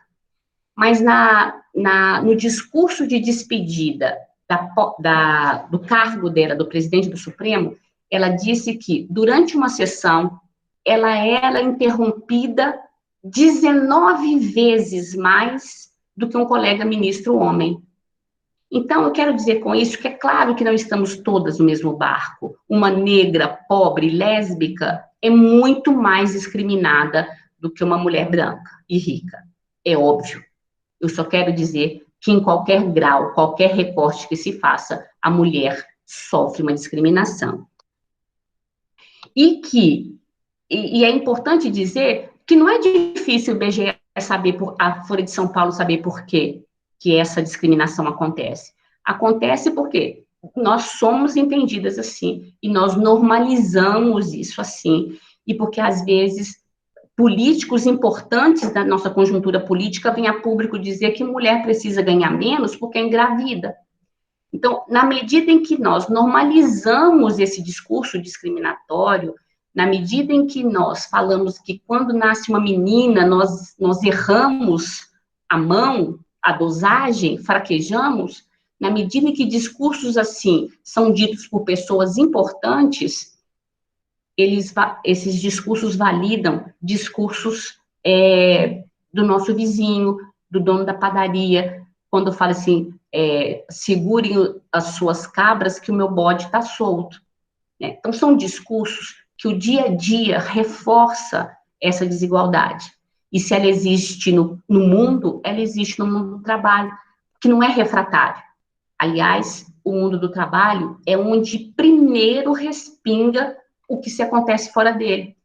Mas no discurso de despedida do cargo dela, do presidente do Supremo, ela disse que, durante uma sessão, ela era interrompida 19 vezes mais do que um colega ministro homem. Então, eu quero dizer com isso que é claro que não estamos todas no mesmo barco. Uma negra, pobre, lésbica, é muito mais discriminada do que uma mulher branca e rica. É óbvio. Eu só quero dizer que em qualquer grau, qualquer recorte que se faça, a mulher sofre uma discriminação. E é importante dizer que não é difícil o IBGE saber, a Folha de São Paulo saber por quê que essa discriminação acontece. Acontece porque nós somos entendidas assim, e nós normalizamos isso assim, e porque, às vezes, políticos importantes da nossa conjuntura política vêm a público dizer que mulher precisa ganhar menos porque é engravida. Então, na medida em que nós normalizamos esse discurso discriminatório, na medida em que nós falamos que quando nasce uma menina, nós erramos a mão, a dosagem, fraquejamos, na medida em que discursos assim são ditos por pessoas importantes, esses discursos validam discursos do nosso vizinho, do dono da padaria, quando fala assim, segurem as suas cabras que o meu bode está solto. Né? Então, são discursos que o dia a dia reforça essa desigualdade. E se ela existe no mundo, ela existe no mundo do trabalho, que não é refratário. Aliás, o mundo do trabalho é onde primeiro respinga o que se acontece fora dele.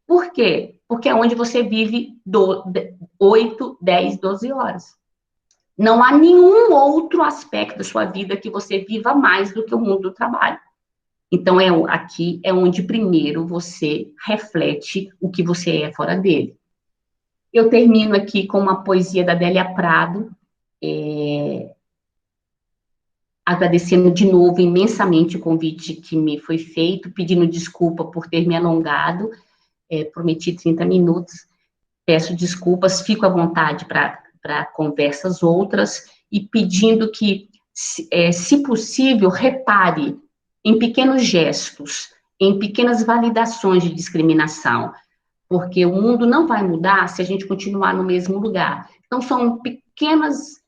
Por quê? Porque é onde você vive 8, 10, 12 horas. Não há nenhum outro aspecto da sua vida que você viva mais do que o mundo do trabalho. Então, aqui é onde primeiro você reflete o que você é fora dele. Eu termino aqui com uma poesia da Adélia Prado, agradecendo de novo imensamente o convite que me foi feito, pedindo desculpa por ter me alongado, prometi 30 minutos, peço desculpas, fico à vontade para conversas outras, e pedindo que, se possível, repare em pequenos gestos, em pequenas validações de discriminação, porque o mundo não vai mudar se a gente continuar no mesmo lugar. Então, são pequenos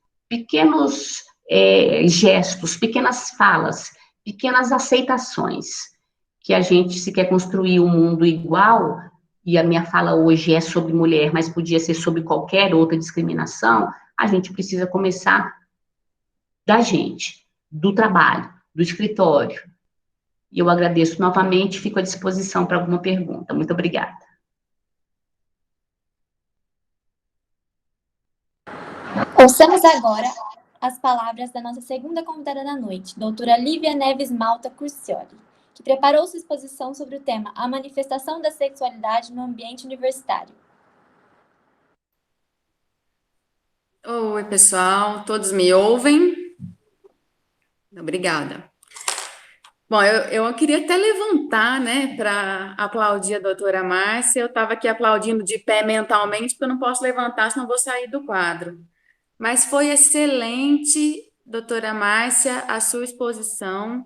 gestos, pequenas falas, pequenas aceitações, que a gente, se quer construir um mundo igual, e a minha fala hoje é sobre mulher, mas podia ser sobre qualquer outra discriminação, a gente precisa começar da gente, do trabalho, do escritório. E eu agradeço novamente, fico à disposição para alguma pergunta. Muito obrigada. Ouçamos agora as palavras da nossa segunda convidada da noite, doutora Lívia Neves Malta Curcioli, que preparou sua exposição sobre o tema A Manifestação da Sexualidade no Ambiente Universitário. Oi, pessoal, todos me ouvem? Obrigada. Bom, eu queria até levantar, né, para aplaudir a doutora Márcia. Eu estava aqui aplaudindo de pé mentalmente, porque eu não posso levantar, senão vou sair do quadro. Mas foi excelente, doutora Márcia, a sua exposição.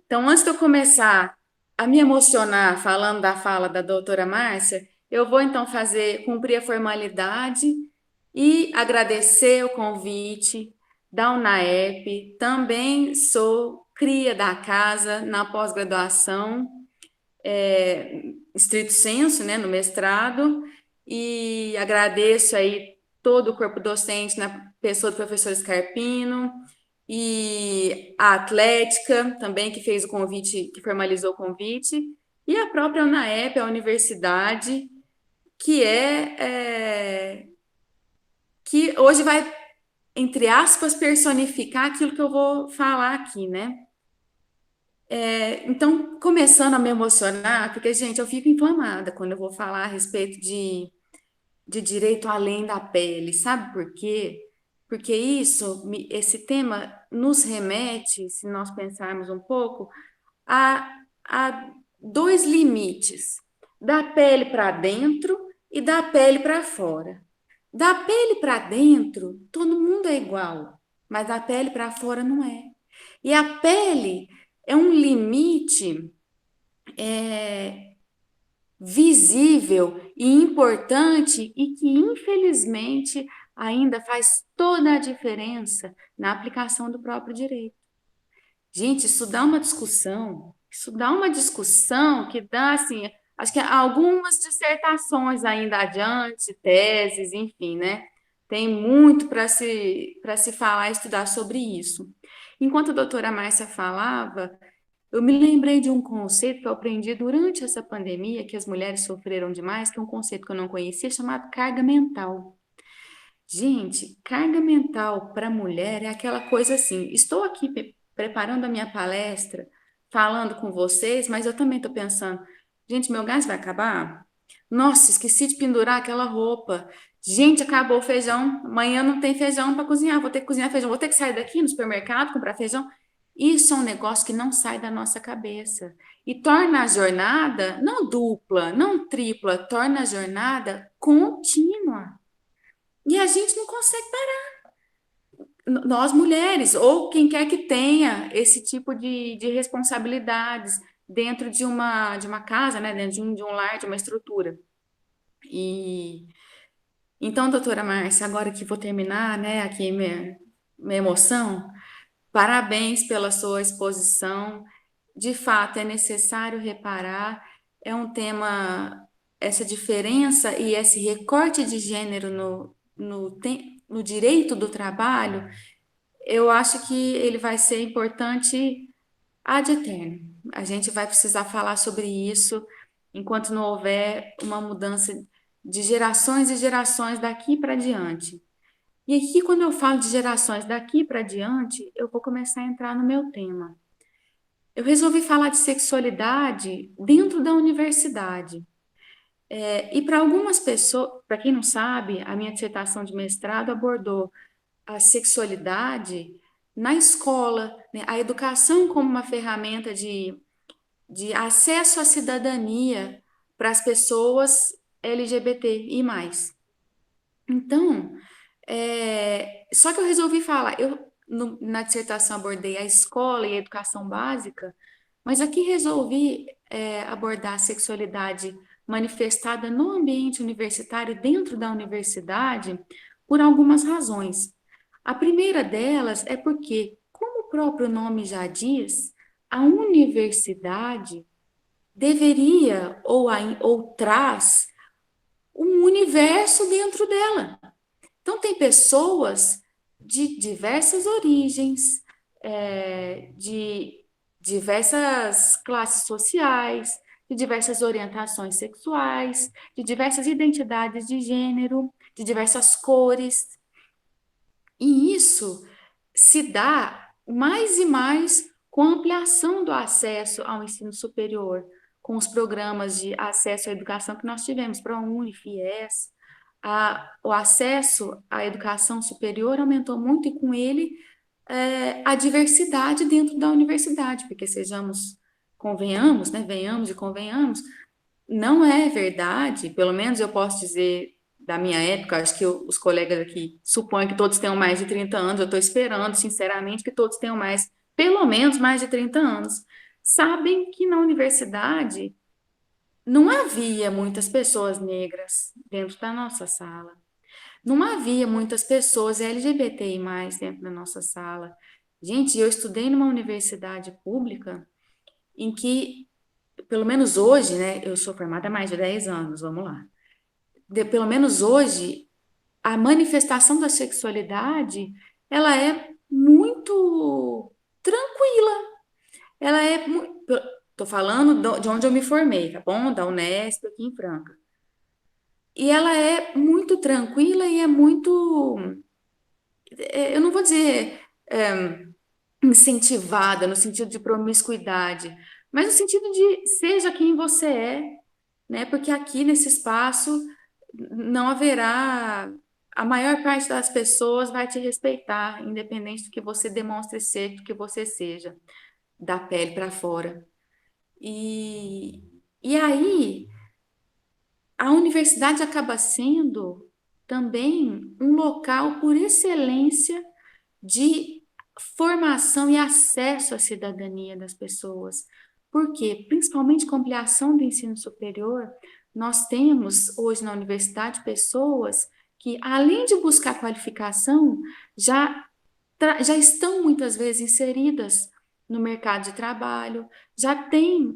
Então, antes de eu começar a me emocionar falando da fala da doutora Márcia, eu vou então cumprir a formalidade e agradecer o convite da UNAEP. Também sou cria da casa na pós-graduação, estrito sensu, né, no mestrado, e agradeço aí todo o corpo docente na pessoa do professor Scarpino, e a Atlética também, que fez o convite, que formalizou o convite, e a própria UNAEP, a universidade, que que hoje vai, entre aspas, personificar aquilo que eu vou falar aqui, né? Então, começando a me emocionar, porque, gente, eu fico inflamada quando eu vou falar a respeito de direito além da pele, sabe por quê? Porque esse tema nos remete, se nós pensarmos um pouco, a dois limites, da pele para dentro e da pele para fora. Da pele para dentro, todo mundo é igual, mas da pele para fora não é. E a pele é um limite visível e importante e que, infelizmente, ainda faz toda a diferença na aplicação do próprio direito. Gente, isso dá uma discussão que dá, assim, acho que algumas dissertações ainda adiante, teses, enfim, né? Tem muito para se falar e estudar sobre isso. Enquanto a doutora Márcia falava, eu me lembrei de um conceito que eu aprendi durante essa pandemia, que as mulheres sofreram demais, que é um conceito que eu não conhecia, chamado carga mental. Gente, carga mental para a mulher é aquela coisa assim, estou aqui preparando a minha palestra, falando com vocês, mas eu também estou pensando, gente, meu gás vai acabar? Nossa, esqueci de pendurar aquela roupa. Gente, acabou o feijão, amanhã não tem feijão para cozinhar, vou ter que cozinhar feijão, vou ter que sair daqui no supermercado, comprar feijão. Isso é um negócio que não sai da nossa cabeça e torna a jornada não dupla, não tripla, torna a jornada contínua. E a gente não consegue parar. Nós mulheres, ou quem quer que tenha esse tipo de responsabilidades dentro de uma casa, né, dentro de um lar, de uma estrutura. E então, doutora Márcia, agora que vou terminar, né, aqui minha emoção, parabéns pela sua exposição. De fato, é necessário reparar, é um tema, essa diferença e esse recorte de gênero no direito do trabalho, eu acho que ele vai ser importante ad eterno. A gente vai precisar falar sobre isso enquanto não houver uma mudança de gerações e gerações daqui para diante. E aqui, quando eu falo de gerações daqui para diante, eu vou começar a entrar no meu tema. eu resolvi falar de sexualidade dentro da universidade. E para algumas pessoas, para quem não sabe, a minha dissertação de mestrado abordou a sexualidade na escola, né? A educação como uma ferramenta de acesso à cidadania para as pessoas LGBTI+. Então, só que eu resolvi falar, na dissertação abordei a escola e a educação básica, mas aqui resolvi abordar a sexualidade manifestada no ambiente universitário, dentro da universidade, por algumas razões. A primeira delas é porque, como o próprio nome já diz, a universidade deveria ou traz um universo dentro dela. Então, tem pessoas de diversas origens, de diversas classes sociais, de diversas orientações sexuais, de diversas identidades de gênero, de diversas cores. E isso se dá mais e mais com a ampliação do acesso ao ensino superior, com os programas de acesso à educação que nós tivemos, ProUni, FIES. O acesso à educação superior aumentou muito e com ele a diversidade dentro da universidade, porque convenhamos, né, venhamos e convenhamos, não é verdade, pelo menos eu posso dizer da minha época, acho que os colegas aqui supõem que todos tenham mais de 30 anos, eu estou esperando, sinceramente, que todos tenham pelo menos mais de 30 anos, sabem que na universidade não havia muitas pessoas negras dentro da nossa sala. Não havia muitas pessoas LGBTI+ dentro da nossa sala. Gente, eu estudei numa universidade pública em que, pelo menos hoje, né, eu sou formada há mais de 10 anos, vamos lá. Pelo menos hoje, a manifestação da sexualidade, ela é muito tranquila. Ela é, tô falando de onde eu me formei, tá bom? Da Unesp, aqui em Franca. E ela é muito tranquila e é muito, eu não vou dizer incentivada no sentido de promiscuidade, mas no sentido de seja quem você é, né? Porque aqui nesse espaço não haverá, a maior parte das pessoas vai te respeitar, independente do que você demonstre ser, do que você seja, da pele para fora. E aí, a universidade acaba sendo também um local por excelência de formação e acesso à cidadania das pessoas. Por quê? Principalmente com a ampliação do ensino superior, nós temos hoje na universidade pessoas que, além de buscar qualificação, já estão muitas vezes inseridas no mercado de trabalho, já tem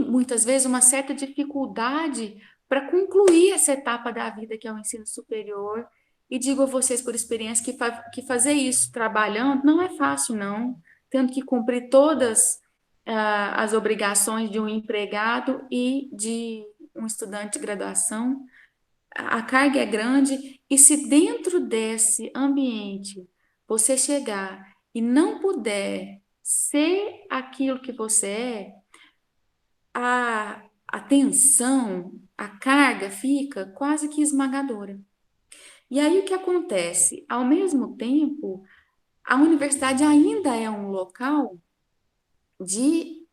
muitas vezes uma certa dificuldade para concluir essa etapa da vida que é o ensino superior. E digo a vocês por experiência que fazer isso trabalhando não é fácil, não, tendo que cumprir todas as obrigações de um empregado e de um estudante de graduação. A carga é grande, e se dentro desse ambiente você chegar e não puder ser aquilo que você é, a tensão, a carga fica quase que esmagadora. E aí o que acontece? Ao mesmo tempo, a universidade ainda é um local de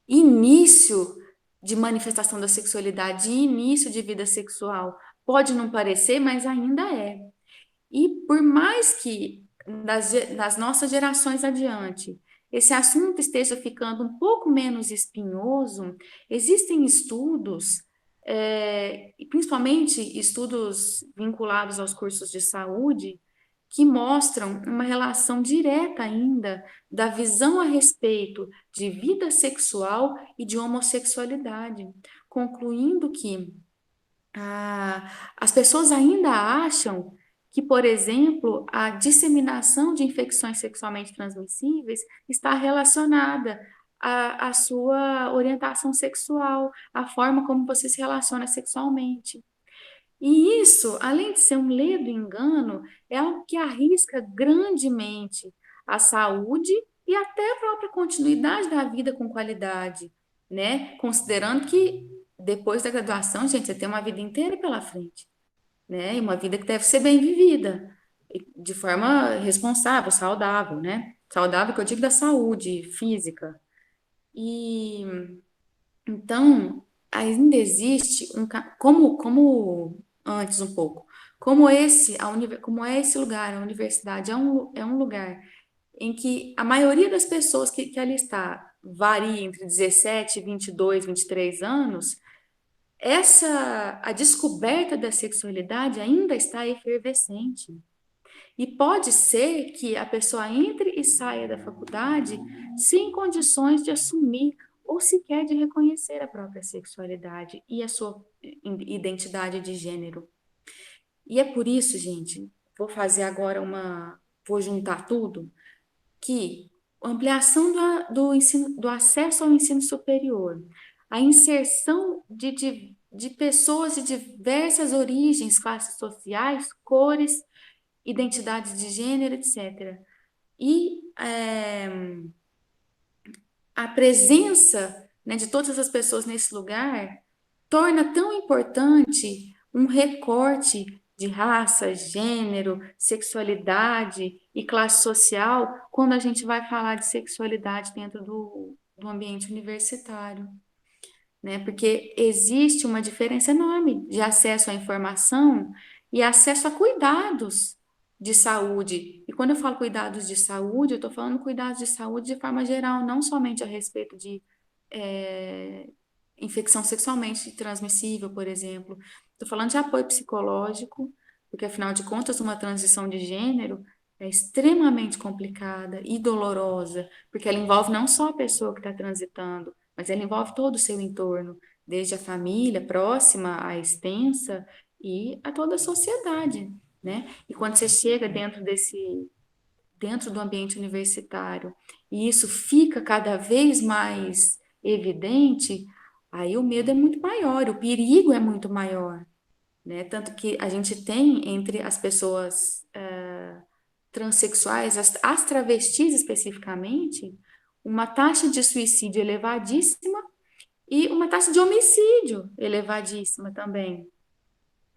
início de manifestação da sexualidade, de início de vida sexual. Pode não parecer, mas ainda é. E por mais que nas nossas gerações adiante esse assunto esteja ficando um pouco menos espinhoso, existem estudos, principalmente estudos vinculados aos cursos de saúde, que mostram uma relação direta ainda da visão a respeito de vida sexual e de homossexualidade, concluindo que as pessoas ainda acham que, por exemplo, a disseminação de infecções sexualmente transmissíveis está relacionada à sua orientação sexual, à forma como você se relaciona sexualmente. E isso, além de ser um ledo engano, é algo que arrisca grandemente a saúde e até a própria continuidade da vida com qualidade, né? Considerando que depois da graduação, gente, você tem uma vida inteira pela frente, né? E uma vida que deve ser bem vivida, de forma responsável, saudável, né? Saudável que eu digo da saúde física. E então, ainda existe como antes um pouco, como é esse lugar, a universidade é um lugar em que a maioria das pessoas que ali está varia entre 17, 22, 23 anos, a descoberta da sexualidade ainda está efervescente. E pode ser que a pessoa entre e saia da faculdade sem condições de assumir ou sequer de reconhecer a própria sexualidade e a sua identidade de gênero. E é por isso, gente, vou fazer agora vou juntar tudo, que a ampliação do acesso ao ensino superior, a inserção de pessoas de diversas origens, classes sociais, cores, identidades de gênero, etc. E a presença, né, de todas essas pessoas nesse lugar torna tão importante um recorte de raça, gênero, sexualidade e classe social quando a gente vai falar de sexualidade dentro do ambiente universitário, né? Porque existe uma diferença enorme de acesso à informação e acesso a cuidados de saúde. E quando eu falo cuidados de saúde, eu estou falando cuidados de saúde de forma geral, não somente a respeito de infecção sexualmente transmissível, por exemplo. Estou falando de apoio psicológico, porque afinal de contas, uma transição de gênero é extremamente complicada e dolorosa, porque ela envolve não só a pessoa que está transitando, mas ela envolve todo o seu entorno, desde a família próxima, a extensa e a toda a sociedade, né? E quando você chega dentro do ambiente universitário, e isso fica cada vez mais evidente, aí o medo é muito maior, o perigo é muito maior, né? Tanto que a gente tem entre as pessoas transexuais, as travestis especificamente, uma taxa de suicídio elevadíssima e uma taxa de homicídio elevadíssima também,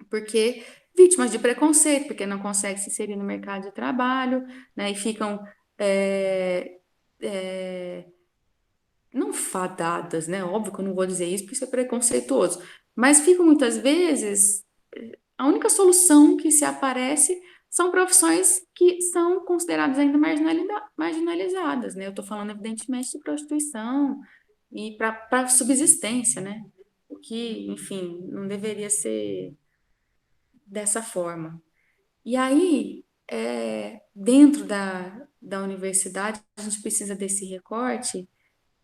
porque vítimas de preconceito, porque não conseguem se inserir no mercado de trabalho, né, e ficam não fadadas, né? Óbvio que eu não vou dizer isso porque isso é preconceituoso, mas ficam muitas vezes, a única solução que se aparece são profissões que são consideradas ainda marginalizadas, né? Eu estou falando, evidentemente, de prostituição e para subsistência, né? O que, enfim, não deveria ser dessa forma. E aí, dentro da universidade, a gente precisa desse recorte,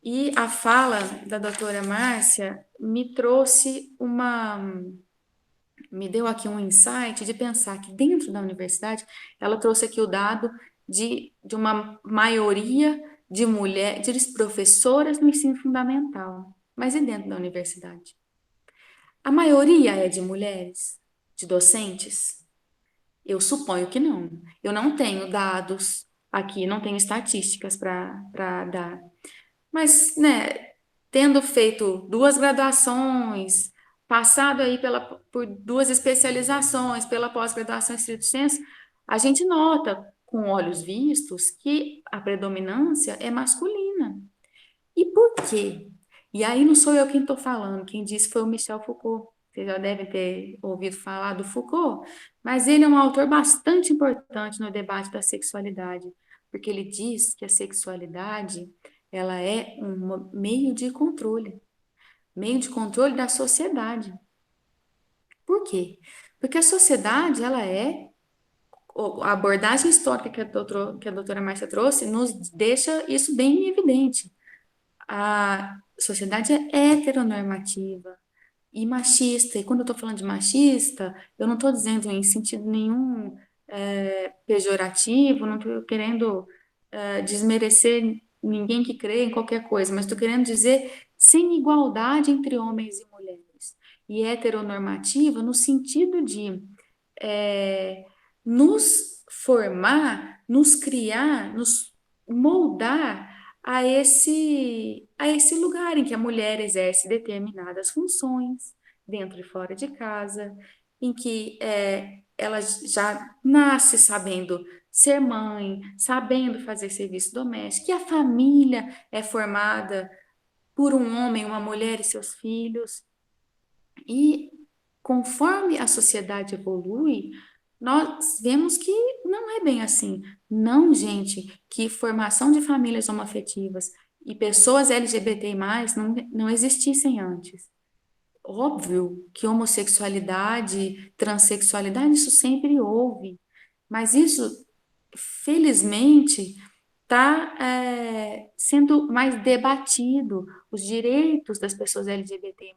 e a fala da doutora Márcia me deu aqui um insight de pensar que dentro da universidade, ela trouxe aqui o dado de uma maioria de mulheres professoras no ensino fundamental. Mas e dentro da universidade? A maioria é de mulheres, de docentes? Eu suponho que não. Eu não tenho dados aqui, não tenho estatísticas para dar. Mas, né, tendo feito 2 graduações, passado aí por 2 especializações, pela pós-graduação em estrito sensu, a gente nota, com olhos vistos, que a predominância é masculina. E por quê? E aí não sou eu quem estou falando, quem disse foi o Michel Foucault. Vocês já devem ter ouvido falar do Foucault, mas ele é um autor bastante importante no debate da sexualidade, porque ele diz que a sexualidade ela é um meio de controle da sociedade. Por quê? Porque a sociedade, a abordagem histórica que a doutora Márcia trouxe, nos deixa isso bem evidente. A sociedade é heteronormativa e machista, e quando eu estou falando de machista, eu não estou dizendo em sentido nenhum pejorativo, não estou querendo desmerecer ninguém que crê em qualquer coisa, mas estou querendo dizer sem igualdade entre homens e mulheres. E heteronormativa no sentido de nos formar, nos criar, nos moldar a esse lugar em que a mulher exerce determinadas funções, dentro e fora de casa, em que ela já nasce sabendo ser mãe, sabendo fazer serviço doméstico, que a família é formada por um homem, uma mulher e seus filhos. E conforme a sociedade evolui, nós vemos que não é bem assim. Não, gente, que formação de famílias homoafetivas e pessoas LGBTI+, não existissem antes. Óbvio que homossexualidade, transexualidade, isso sempre houve, mas isso, felizmente, está sendo mais debatido. Os direitos das pessoas LGBTI+,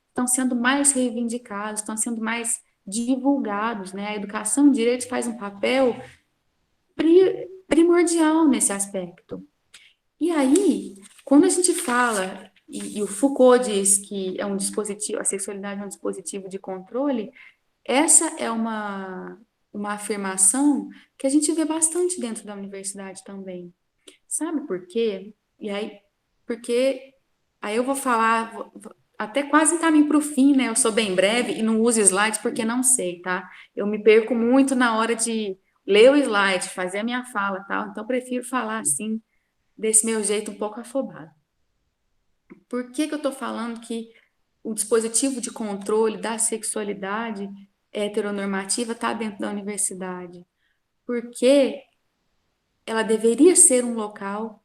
estão sendo mais reivindicados, estão sendo mais divulgados, né? A educação em direitos faz um papel primordial nesse aspecto. E aí, quando a gente fala, e o Foucault diz que é um dispositivo, a sexualidade é um dispositivo de controle, essa é uma afirmação que a gente vê bastante dentro da universidade também. Sabe por quê? Porque aí eu vou falar, até quase encaminho para o fim, né? Eu sou bem breve e não uso slides porque não sei, tá? Eu me perco muito na hora de ler o slide, fazer a minha fala, tal. Então, eu prefiro falar assim, desse meu jeito um pouco afobado. Por que eu estou falando que o dispositivo de controle da sexualidade heteronormativa está dentro da universidade? Porque ela deveria ser um local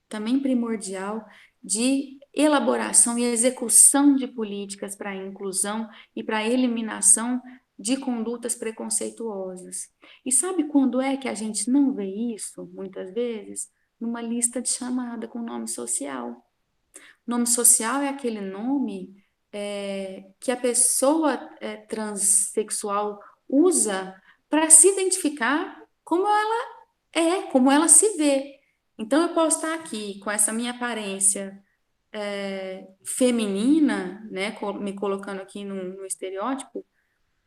também primordial de elaboração e execução de políticas para a inclusão e para a eliminação de condutas preconceituosas. E sabe quando é que a gente não vê isso, muitas vezes? Numa lista de chamada com nome social. Nome social é aquele nome que a pessoa transexual usa para se identificar como como ela se vê. Então, eu posso estar aqui com essa minha aparência feminina, né, me colocando aqui no estereótipo,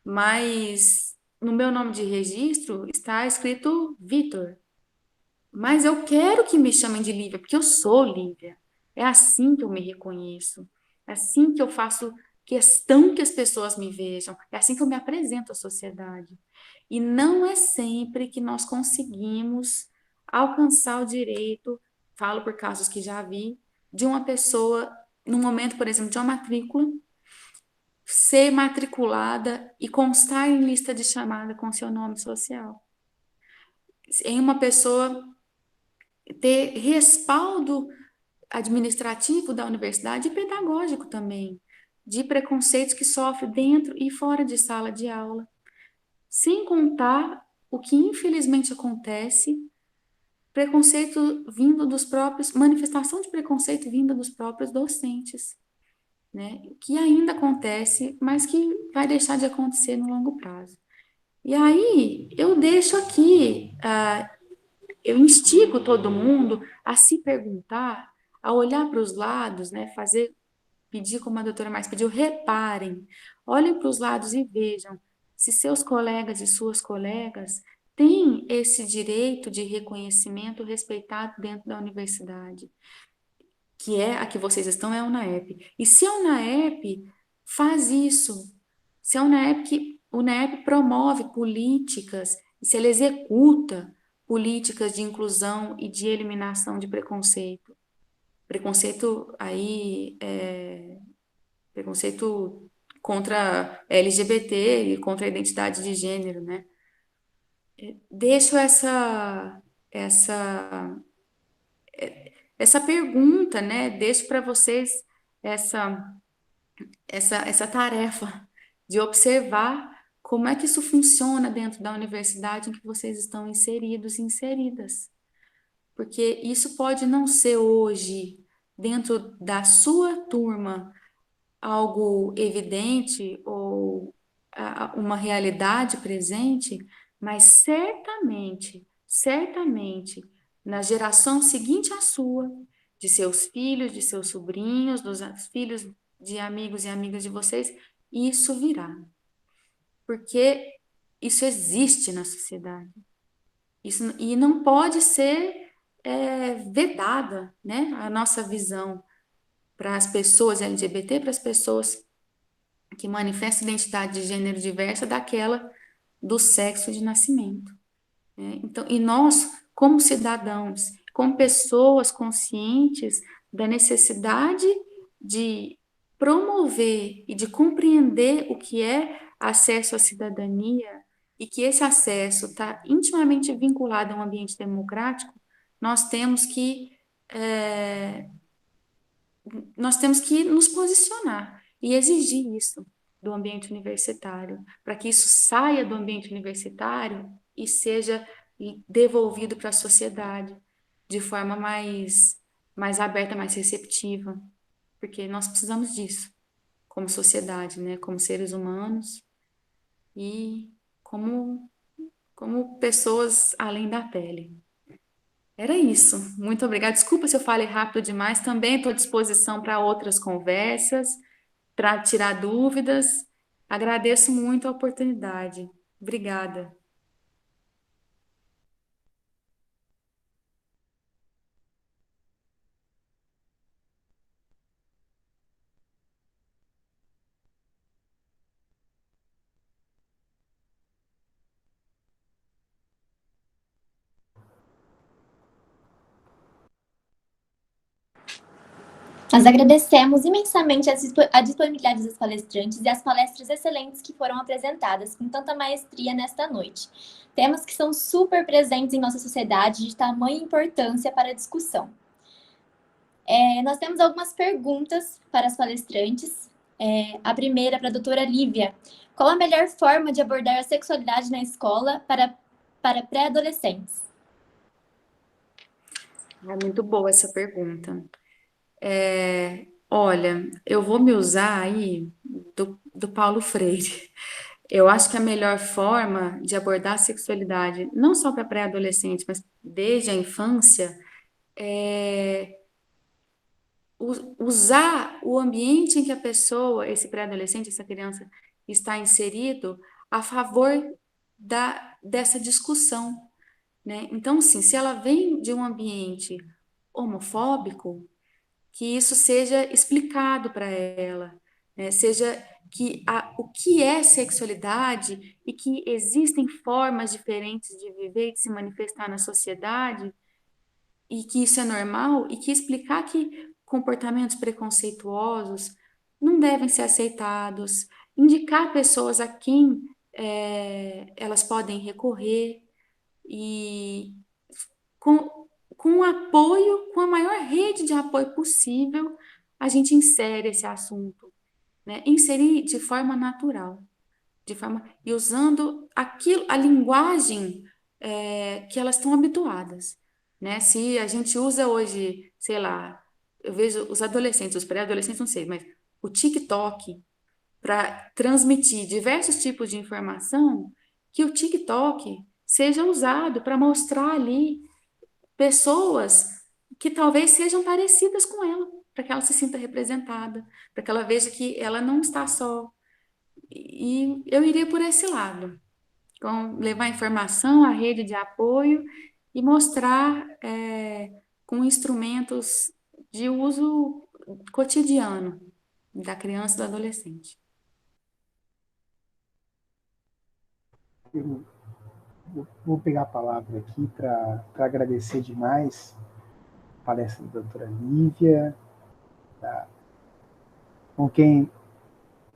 mas no meu nome de registro está escrito Vitor. Mas eu quero que me chamem de Lívia, porque eu sou Lívia. É assim que eu me reconheço. É assim que eu faço questão que as pessoas me vejam. É assim que eu me apresento à sociedade. E não é sempre que nós conseguimos alcançar o direito, falo por casos que já vi, de uma pessoa, no momento, por exemplo, de uma matrícula, ser matriculada e constar em lista de chamada com seu nome social. Em uma pessoa ter respaldo administrativo da universidade e pedagógico também, de preconceitos que sofre dentro e fora de sala de aula. Sem contar o que infelizmente acontece, preconceito vindo dos próprios, manifestação de preconceito vinda dos próprios docentes, né? Que ainda acontece, mas que vai deixar de acontecer no longo prazo. E aí, eu deixo aqui, eu instigo todo mundo a se perguntar, a olhar para os lados, né? Pedir como a doutora Mais pediu, reparem, olhem para os lados e vejam se seus colegas e suas colegas têm esse direito de reconhecimento respeitado dentro da universidade, que é a que vocês estão, é a UNAEP. E se a UNAEP faz isso, se a UNAEP promove políticas, se ela executa políticas de inclusão e de eliminação de preconceito. Preconceito aí, preconceito contra LGBT e contra a identidade de gênero, né? Deixo essa pergunta, né? Deixo para vocês essa tarefa de observar como é que isso funciona dentro da universidade em que vocês estão inseridos e inseridas. Porque isso pode não ser hoje, dentro da sua turma, algo evidente ou uma realidade presente, mas certamente, na geração seguinte à sua, de seus filhos, de seus sobrinhos, dos filhos de amigos e amigas de vocês, isso virá. Porque isso existe na sociedade. E não pode ser vedada, né, a nossa visão para as pessoas LGBT, para as pessoas que manifestam identidade de gênero diversa daquela do sexo de nascimento, né? Então, e nós, como cidadãos, como pessoas conscientes da necessidade de promover e de compreender o que é acesso à cidadania e que esse acesso está intimamente vinculado a um ambiente democrático, nós temos que nos posicionar e exigir isso do ambiente universitário, para que isso saia do ambiente universitário e seja devolvido para a sociedade de forma mais aberta, mais receptiva, porque nós precisamos disso como sociedade, né? Como seres humanos e como pessoas além da pele. Era isso. Muito obrigada. Desculpa se eu falei rápido demais. Também estou à disposição para outras conversas, para tirar dúvidas. Agradeço muito a oportunidade. Obrigada. Nós agradecemos imensamente a disponibilidade dos palestrantes e as palestras excelentes que foram apresentadas com tanta maestria nesta noite. Temas que são super presentes em nossa sociedade de tamanha importância para a discussão. Nós temos algumas perguntas para as palestrantes. A primeira para a doutora Lívia. Qual a melhor forma de abordar a sexualidade na escola para pré-adolescentes? É muito boa essa pergunta. Olha, eu vou me usar aí do Paulo Freire. Eu acho que a melhor forma de abordar a sexualidade, não só para pré-adolescente, mas desde a infância, é usar o ambiente em que a pessoa, esse pré-adolescente, essa criança está inserido a favor dessa discussão, né? Então, assim, se ela vem de um ambiente homofóbico, que isso seja explicado para ela, né? Seja o que é sexualidade e que existem formas diferentes de viver e de se manifestar na sociedade e que isso é normal e que explicar que comportamentos preconceituosos não devem ser aceitados, indicar pessoas a quem elas podem recorrer e com apoio, com a maior rede de apoio possível, a gente insere esse assunto, né? Inserir de forma natural, e usando a linguagem que elas estão habituadas, né? Se a gente usa hoje, sei lá, eu vejo os adolescentes, os pré-adolescentes, não sei, mas o TikTok para transmitir diversos tipos de informação, que o TikTok seja usado para mostrar ali pessoas que talvez sejam parecidas com ela, para que ela se sinta representada, para que ela veja que ela não está só. E eu iria por esse lado, com levar informação, a rede de apoio e mostrar com instrumentos de uso cotidiano da criança e do adolescente. Eu vou pegar a palavra aqui para agradecer demais a palestra da doutora Lívia, com quem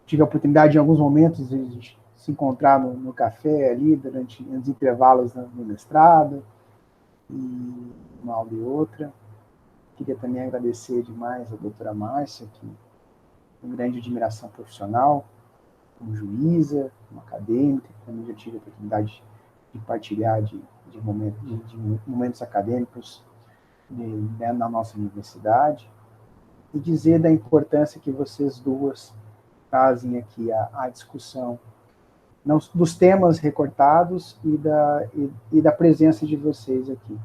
tive a oportunidade em alguns momentos de se encontrar no café ali durante os intervalos no mestrado, e uma aula e outra. Queria também agradecer demais a doutora Márcia, que tem grande admiração profissional, como juíza, como acadêmica, também já tive a oportunidade de partilhar de momentos acadêmicos na nossa universidade, e dizer da importância que vocês duas trazem aqui a discussão dos temas recortados e da presença de vocês aqui.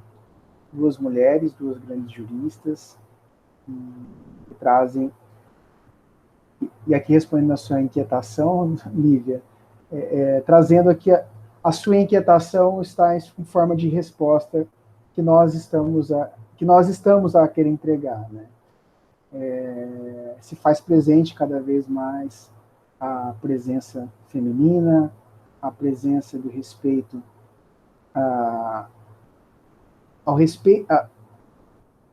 Duas mulheres, duas grandes juristas, que trazem, e aqui respondendo a sua inquietação, Lívia, trazendo aqui a sua inquietação está em forma de resposta que nós estamos a querer entregar, né? Se faz presente cada vez mais a presença feminina, a presença do respeito ao respeito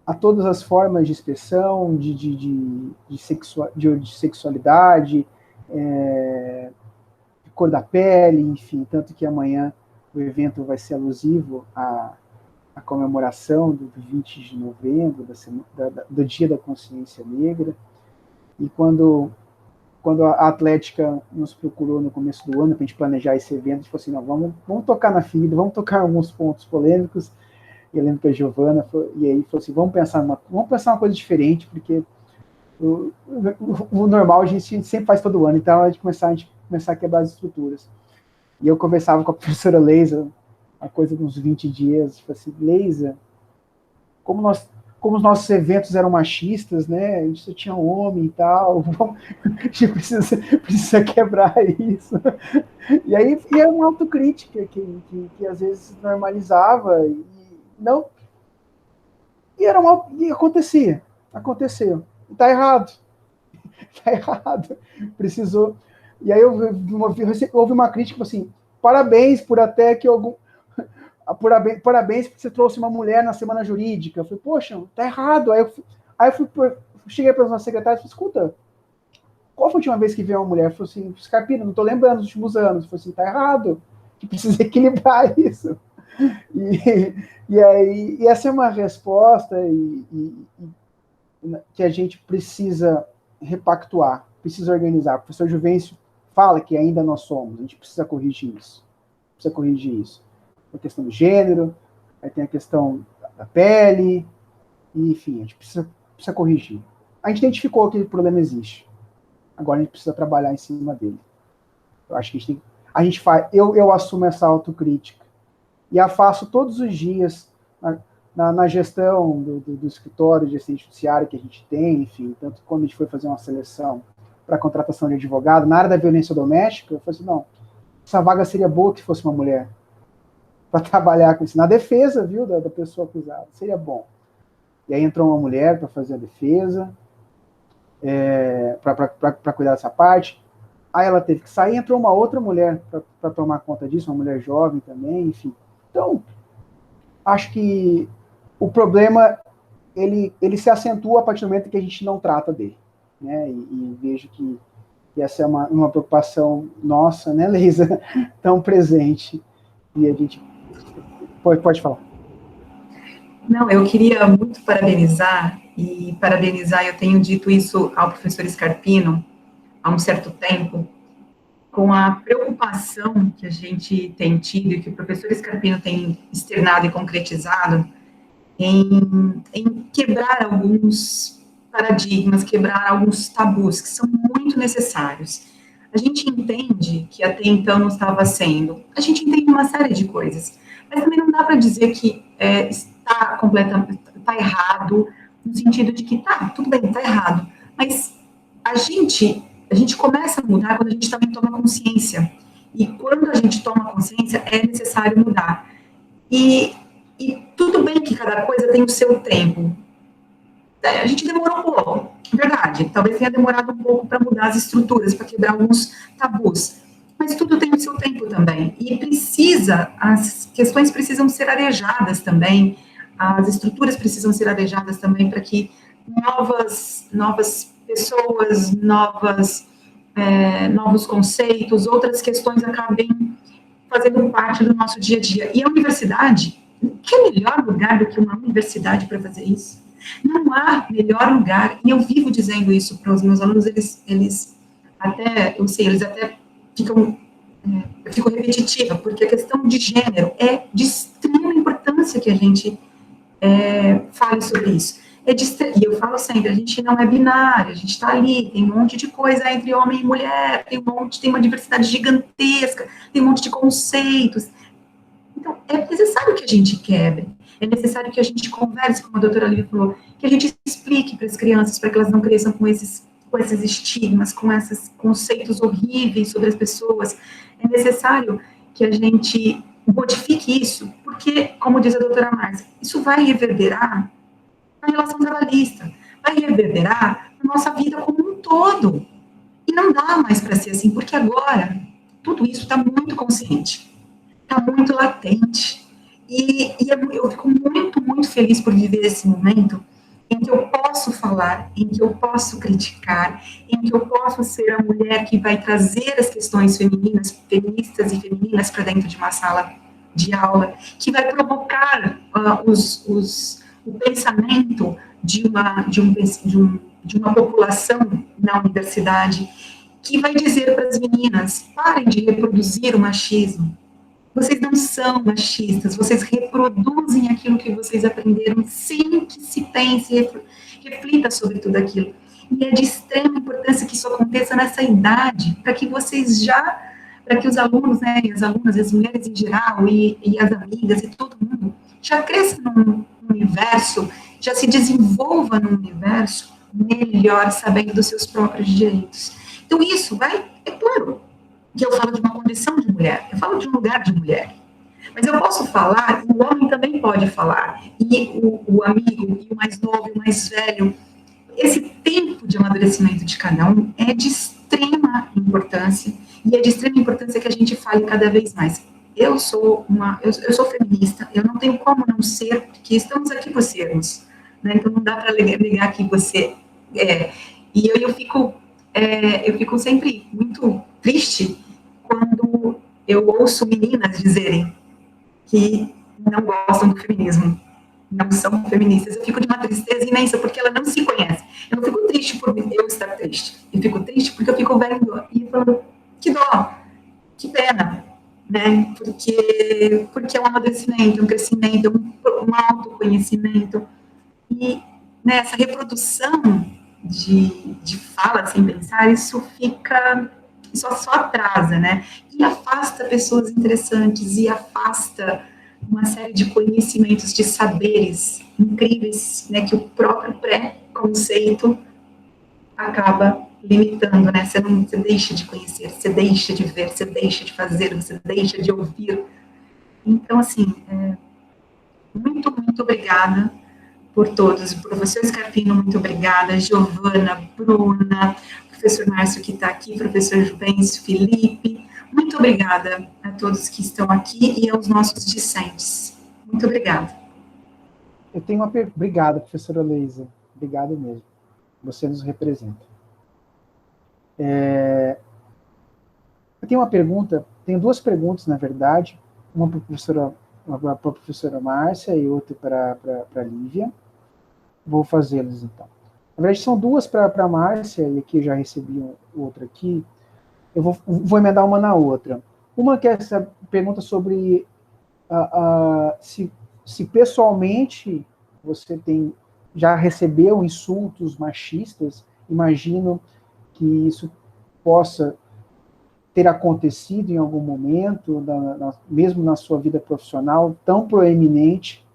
a todas as formas de expressão, de sexualidade, de cor da pele, enfim, tanto que amanhã o evento vai ser alusivo à comemoração do 20 de novembro, do Dia da Consciência Negra. E quando a Atlética nos procurou no começo do ano para a gente planejar esse evento, a gente falou assim, não, vamos tocar na ferida, vamos tocar alguns pontos polêmicos. E eu lembro que a Giovana falou assim, vamos pensar uma coisa diferente, porque o normal a gente sempre faz todo ano, então a gente começar a quebrar as estruturas. E eu conversava com a professora Leisa, a coisa de uns 20 dias, falei assim, Leisa, como os nossos eventos eram machistas, né, a gente só tinha homem e tal, a gente precisa quebrar isso. E aí era uma autocrítica que às vezes normalizava, e aconteceu. E tá errado. Precisou. E aí houve uma crítica assim, parabéns por você trouxe uma mulher na semana jurídica. Eu falei, poxa, tá errado. Aí eu cheguei para a secretária e falei, escuta, qual foi a última vez que veio uma mulher? Eu falei assim, Scarpino, não tô lembrando dos últimos anos. Eu falei assim, tá errado, que precisa equilibrar isso. E essa é uma resposta que a gente precisa repactuar, precisa organizar. O professor Juvencio fala que ainda nós somos, a gente precisa corrigir isso. A questão do gênero, aí tem a questão da pele, e, enfim, a gente precisa corrigir. A gente identificou que o problema existe. Agora a gente precisa trabalhar em cima dele. Eu acho que eu assumo essa autocrítica. E a faço todos os dias na gestão do escritório de assistente judiciário que a gente tem, enfim, tanto que quando a gente foi fazer uma seleção para a contratação de advogado, na área da violência doméstica, eu falei assim, não, essa vaga seria boa que fosse uma mulher para trabalhar com isso, na defesa, viu, da pessoa acusada, seria bom. E aí entrou uma mulher para fazer a defesa, para cuidar dessa parte, aí ela teve que sair, entrou uma outra mulher para tomar conta disso, uma mulher jovem também, enfim. Então, acho que o problema, ele se acentua a partir do momento que a gente não trata dele, né? E vejo que essa é uma preocupação nossa, né, Leisa, tão presente. E a gente pode falar. Não, eu queria muito parabenizar, eu tenho dito isso ao professor Scarpino há um certo tempo, com a preocupação que a gente tem tido e que o professor Scarpino tem externado e concretizado em quebrar alguns paradigmas, quebrar alguns tabus que são muito necessários. A gente entende que até então não estava sendo, a gente entende uma série de coisas, mas também não dá para dizer que está completamente errado, no sentido de que tudo bem, está errado, mas a gente começa a mudar quando a gente também toma consciência. E quando a gente toma consciência, é necessário mudar. E tudo bem que cada coisa tem o seu tempo. A gente demorou um pouco, verdade. Talvez tenha demorado um pouco para mudar as estruturas, para quebrar alguns tabus. Mas tudo tem o seu tempo também. E as questões precisam ser arejadas também, as estruturas precisam ser arejadas também para que novas pessoas, novos conceitos, outras questões acabem fazendo parte do nosso dia a dia. E a universidade, que é melhor lugar do que uma universidade para fazer isso? Não há melhor lugar, e eu vivo dizendo isso para os meus alunos, eles até ficam, eu fico repetitiva, porque a questão de gênero é de extrema importância que a gente fale sobre isso. E eu falo sempre, a gente não é binário, a gente está ali, tem um monte de coisa entre homem e mulher, tem uma diversidade gigantesca, tem um monte de conceitos. Então, é necessário que a gente quebre, é necessário que a gente converse, como a doutora Lívia falou, que a gente explique para as crianças, para que elas não cresçam com esses estigmas, com esses conceitos horríveis sobre as pessoas. É necessário que a gente modifique isso, porque, como diz a doutora Márcia, isso vai reverberar na relação trabalhista, vai reverberar na nossa vida como um todo. E não dá mais para ser assim, porque agora tudo isso está muito consciente, está muito latente. Eu fico muito, muito feliz por viver esse momento em que eu posso falar, em que eu posso criticar, em que eu posso ser a mulher que vai trazer as questões feministas e femininas para dentro de uma sala de aula, que vai provocar o pensamento de uma população na universidade, que vai dizer para as meninas: parem de reproduzir o machismo. Vocês não são machistas, vocês reproduzem aquilo que vocês aprenderam sem que se pense, reflita sobre tudo aquilo. E é de extrema importância que isso aconteça nessa idade, para que os alunos, né, e as alunas, e as mulheres em geral, e as amigas, e todo mundo, já cresça num universo, já se desenvolva num universo melhor, sabendo dos seus próprios direitos. Então, isso é claro, que eu falo de uma condição de mulher, eu falo de um lugar de mulher. Mas eu posso falar, e o homem também pode falar, e o amigo, e o mais novo, e o mais velho. Esse tempo de amadurecimento de cada um é de extrema importância, e é de extrema importância que a gente fale cada vez mais. Eu sou feminista, eu não tenho como não ser, porque estamos aqui por sermos, né? Então não dá para negar que você é. E eu fico sempre muito triste quando eu ouço meninas dizerem que não gostam do feminismo, não são feministas. Eu fico de uma tristeza imensa, porque ela não se conhece. Eu não fico triste por eu estar triste, eu fico triste porque eu fico vendo e falando: que dó, que pena, né? Porque é um amadurecimento, um crescimento, um autoconhecimento. E nessa reprodução de fala sem pensar, isso só atrasa, né? E afasta pessoas interessantes, e afasta uma série de conhecimentos, de saberes incríveis, né, que o próprio pré-conceito acaba limitando, né? Você deixa de conhecer, você deixa de ver, você deixa de fazer, você deixa de ouvir. Então, assim, muito, muito obrigada por todos. Professor Scarpino, muito obrigada. Giovana, Bruna, professor Márcio que está aqui, professor Juvencio, Felipe. Muito obrigada a todos que estão aqui e aos nossos discentes. Muito obrigada. Eu tenho uma pergunta. Obrigada, professora Leisa. Obrigado mesmo. Você nos representa. Eu tenho uma pergunta, tenho duas perguntas, na verdade. Uma para a professora Márcia e outra para a Lívia. Vou fazê-las, então. Na verdade, são duas para a Márcia, e aqui eu já recebi outra aqui. Eu vou emendar uma na outra. Uma que é essa pergunta sobre se pessoalmente você já recebeu insultos machistas. Imagino que isso possa ter acontecido em algum momento, mesmo na sua vida profissional, tão proeminente,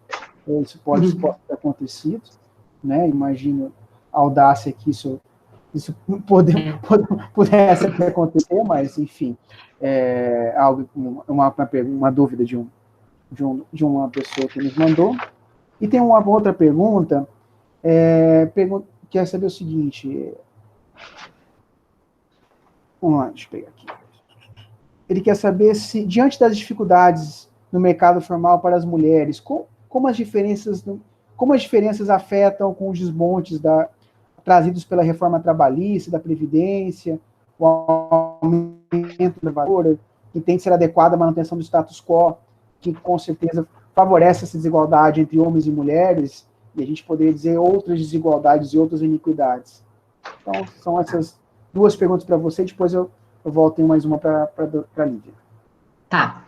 isso pode ter acontecido, né? Imagino a audácia que isso pudesse acontecer, mas, enfim, uma dúvida de uma pessoa que nos mandou. E tem uma outra pergunta, quer saber o seguinte, vamos lá, deixa eu pegar aqui. Ele quer saber se, diante das dificuldades no mercado formal para as mulheres, como as diferenças afetam com os desmontes trazidos pela reforma trabalhista, da Previdência, o aumento da valor, que tem que ser adequado à manutenção do status quo, que com certeza favorece essa desigualdade entre homens e mulheres, e a gente poderia dizer outras desigualdades e outras iniquidades. Então, são essas duas perguntas para você, depois eu volto em mais uma para a Lívia. Tá.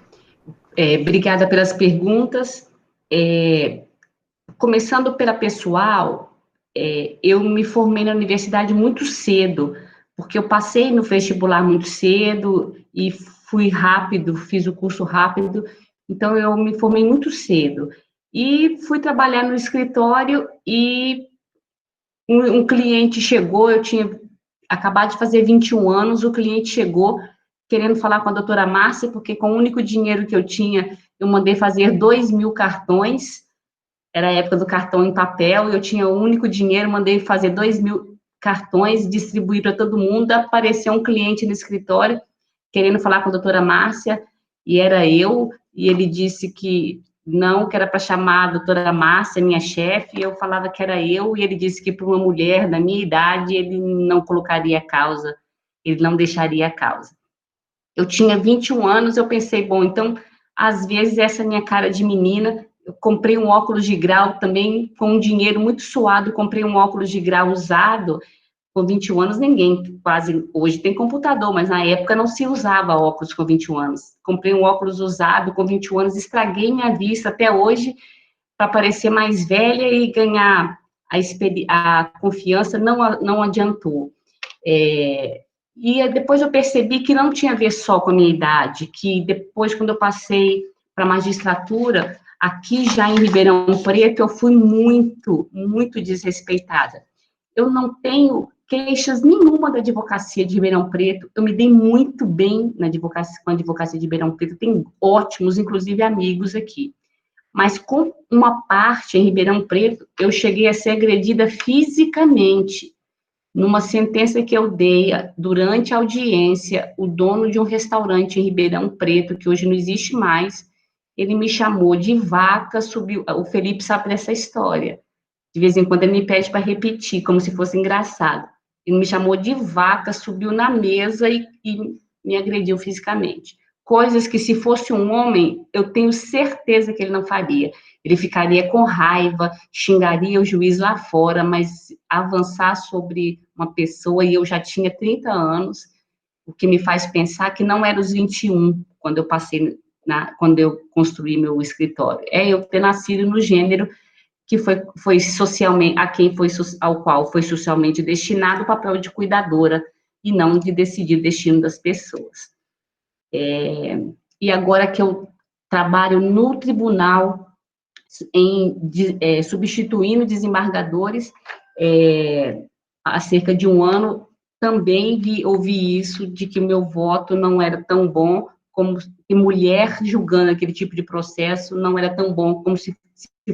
Obrigada pelas perguntas. Começando pela pessoal, eu me formei na universidade muito cedo, porque eu passei no vestibular muito cedo e fui rápido, fiz o curso rápido, então eu me formei muito cedo. E fui trabalhar no escritório e um cliente chegou, eu tinha acabado de fazer 21 anos, o cliente chegou querendo falar com a doutora Márcia, porque com o único dinheiro que eu tinha, eu mandei fazer 2.000 cartões, era a época do cartão em papel, eu tinha o único dinheiro, mandei fazer 2.000 cartões, distribuir para todo mundo, apareceu um cliente no escritório, querendo falar com a doutora Márcia, e era eu, e ele disse que não, que era para chamar a doutora Márcia, minha chefe, e eu falava que era eu, e ele disse que para uma mulher da minha idade, ele não colocaria a causa, ele não deixaria a causa. Eu tinha 21 anos, eu pensei, bom, então, às vezes, essa minha cara de menina, eu comprei um óculos de grau também, com um dinheiro muito suado, comprei um óculos de grau usado, com 21 anos, ninguém quase, hoje tem computador, mas na época não se usava óculos com 21 anos. Comprei um óculos usado com 21 anos, estraguei minha vista até hoje, para parecer mais velha e ganhar a confiança, não adiantou. E depois eu percebi que não tinha a ver só com a minha idade, que depois, quando eu passei para a magistratura, aqui já em Ribeirão Preto, eu fui muito, muito desrespeitada. Eu não tenho queixas nenhuma da advocacia de Ribeirão Preto, eu me dei muito bem com a advocacia de Ribeirão Preto, tenho ótimos, inclusive, amigos aqui. Mas com uma parte em Ribeirão Preto, eu cheguei a ser agredida fisicamente. Numa sentença que eu dei durante a audiência, o dono de um restaurante em Ribeirão Preto, que hoje não existe mais, ele me chamou de vaca, subiu, o Felipe sabe dessa história, de vez em quando ele me pede para repetir, como se fosse engraçado. Ele me chamou de vaca, subiu na mesa e me agrediu fisicamente. Coisas que, se fosse um homem, eu tenho certeza que ele não faria. Ele ficaria com raiva, xingaria o juiz lá fora, mas avançar sobre uma pessoa, e eu já tinha 30 anos, o que me faz pensar que não era os 21, quando eu quando eu construí meu escritório. É eu ter nascido no gênero que foi socialmente, ao qual foi socialmente destinado o papel de cuidadora, e não de decidir o destino das pessoas. E agora que eu trabalho no tribunal, substituindo desembargadores, há cerca de um ano, também ouvi isso, de que o meu voto não era tão bom, como que mulher julgando aquele tipo de processo não era tão bom como se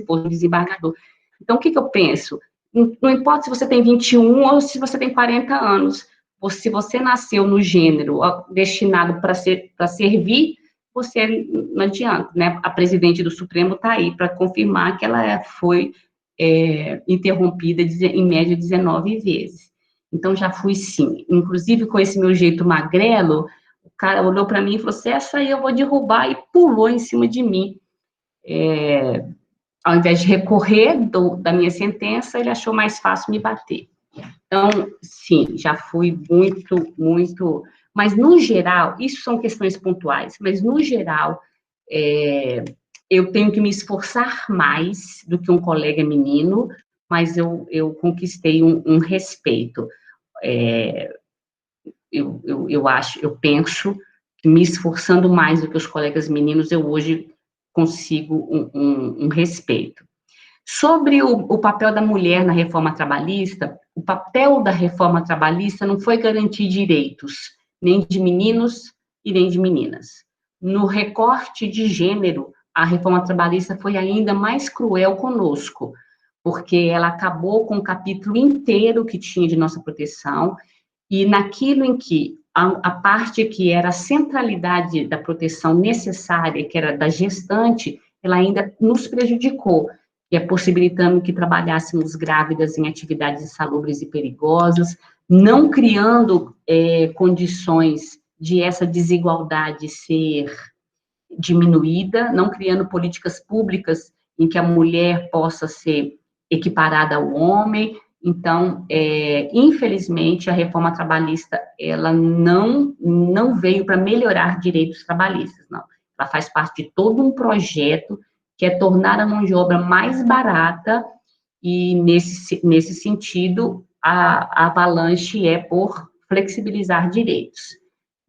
fosse um desembargador. Então, o que eu penso? Não importa se você tem 21 ou se você tem 40 anos, se você nasceu no gênero destinado para servir, você não adianta, né? A presidente do Supremo está aí para confirmar que ela foi interrompida em média 19 vezes. Então, já fui sim. Inclusive, com esse meu jeito magrelo, o cara olhou para mim e falou assim, essa aí eu vou derrubar, e pulou em cima de mim. Ao invés de recorrer da minha sentença, ele achou mais fácil me bater. Então, sim, já fui muito, muito... Mas, no geral, isso são questões pontuais, mas, no geral, eu tenho que me esforçar mais do que um colega menino, mas eu conquistei um respeito. Eu penso que, me esforçando mais do que os colegas meninos, eu hoje consigo um respeito. Sobre o papel da mulher na reforma trabalhista, o papel da reforma trabalhista não foi garantir direitos, nem de meninos e nem de meninas. No recorte de gênero, a reforma trabalhista foi ainda mais cruel conosco, porque ela acabou com o capítulo inteiro que tinha de nossa proteção, e naquilo em que a parte que era a centralidade da proteção necessária, que era da gestante, ela ainda nos prejudicou, possibilitando que trabalhássemos grávidas em atividades insalubres e perigosas, não criando condições de essa desigualdade ser diminuída, não criando políticas públicas em que a mulher possa ser equiparada ao homem. Então, infelizmente, a reforma trabalhista, ela não veio para melhorar direitos trabalhistas, não. Ela faz parte de todo um projeto que é tornar a mão de obra mais barata, e, nesse sentido, a avalanche é por flexibilizar direitos.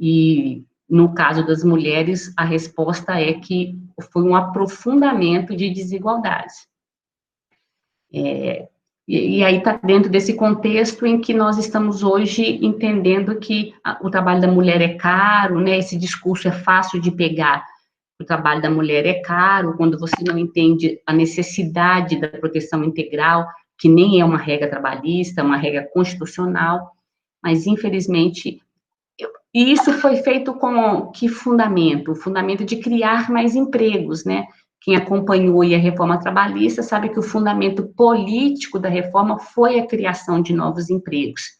E, no caso das mulheres, a resposta é que foi um aprofundamento de desigualdades. E aí está dentro desse contexto em que nós estamos hoje entendendo que o trabalho da mulher é caro, né? Esse discurso é fácil de pegar. o trabalho da mulher é caro, quando você não entende a necessidade da proteção integral, que nem é uma regra trabalhista, é uma regra constitucional, mas, infelizmente, e isso foi feito com que fundamento? O fundamento de criar mais empregos, né? Quem acompanhou a reforma trabalhista sabe que o fundamento político da reforma foi a criação de novos empregos,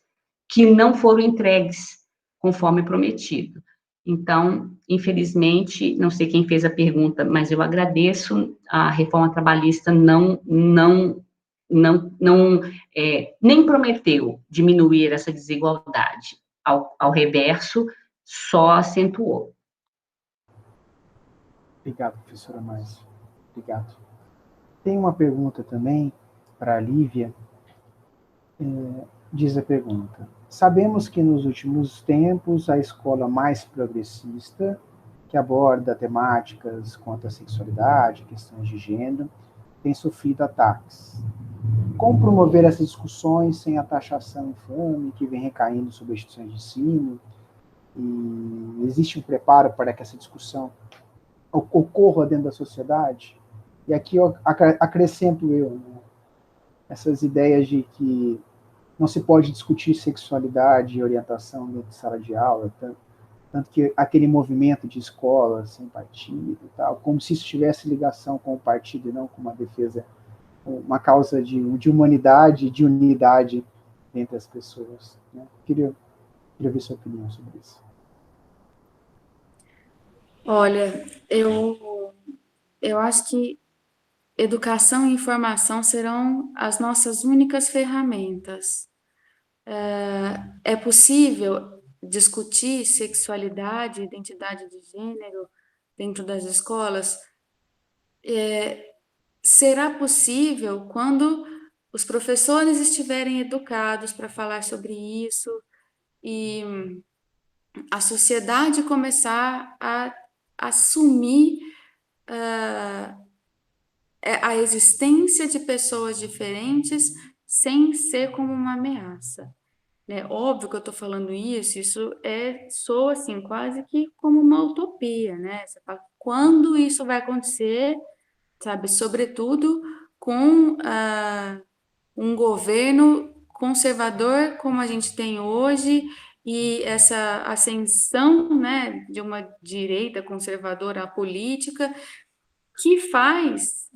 que não foram entregues conforme prometido. Então, infelizmente, não sei quem fez a pergunta, mas eu agradeço, a reforma trabalhista nem prometeu diminuir essa desigualdade. Ao reverso, só acentuou. Obrigado, professora Márcia. Obrigado. Tem uma pergunta também para a Lívia. Diz a pergunta: sabemos que nos últimos tempos a escola mais progressista, que aborda temáticas quanto à sexualidade, questões de gênero, tem sofrido ataques. Como promover essas discussões sem a taxação infame que vem recaindo sobre as instituições de ensino? E existe um preparo para que essa discussão ocorra dentro da sociedade? E aqui eu acrescento né, essas ideias de que não se pode discutir sexualidade e orientação dentro de sala de aula, tanto que aquele movimento de escola sem partido e tal, como se isso tivesse ligação com o partido e não com uma defesa, uma causa de humanidade, de unidade entre as pessoas. Né? Queria ver sua opinião sobre isso. Olha, eu acho que educação e informação serão as nossas únicas ferramentas. É possível discutir sexualidade, identidade de gênero dentro das escolas? Será possível quando os professores estiverem educados para falar sobre isso e a sociedade começar a assumir a existência de pessoas diferentes sem ser como uma ameaça. É óbvio que eu estou falando isso soa assim, quase que como uma utopia, né? Você fala, quando isso vai acontecer, sabe? Sobretudo com um governo conservador como a gente tem hoje e essa ascensão, né, de uma direita conservadora à política, que faz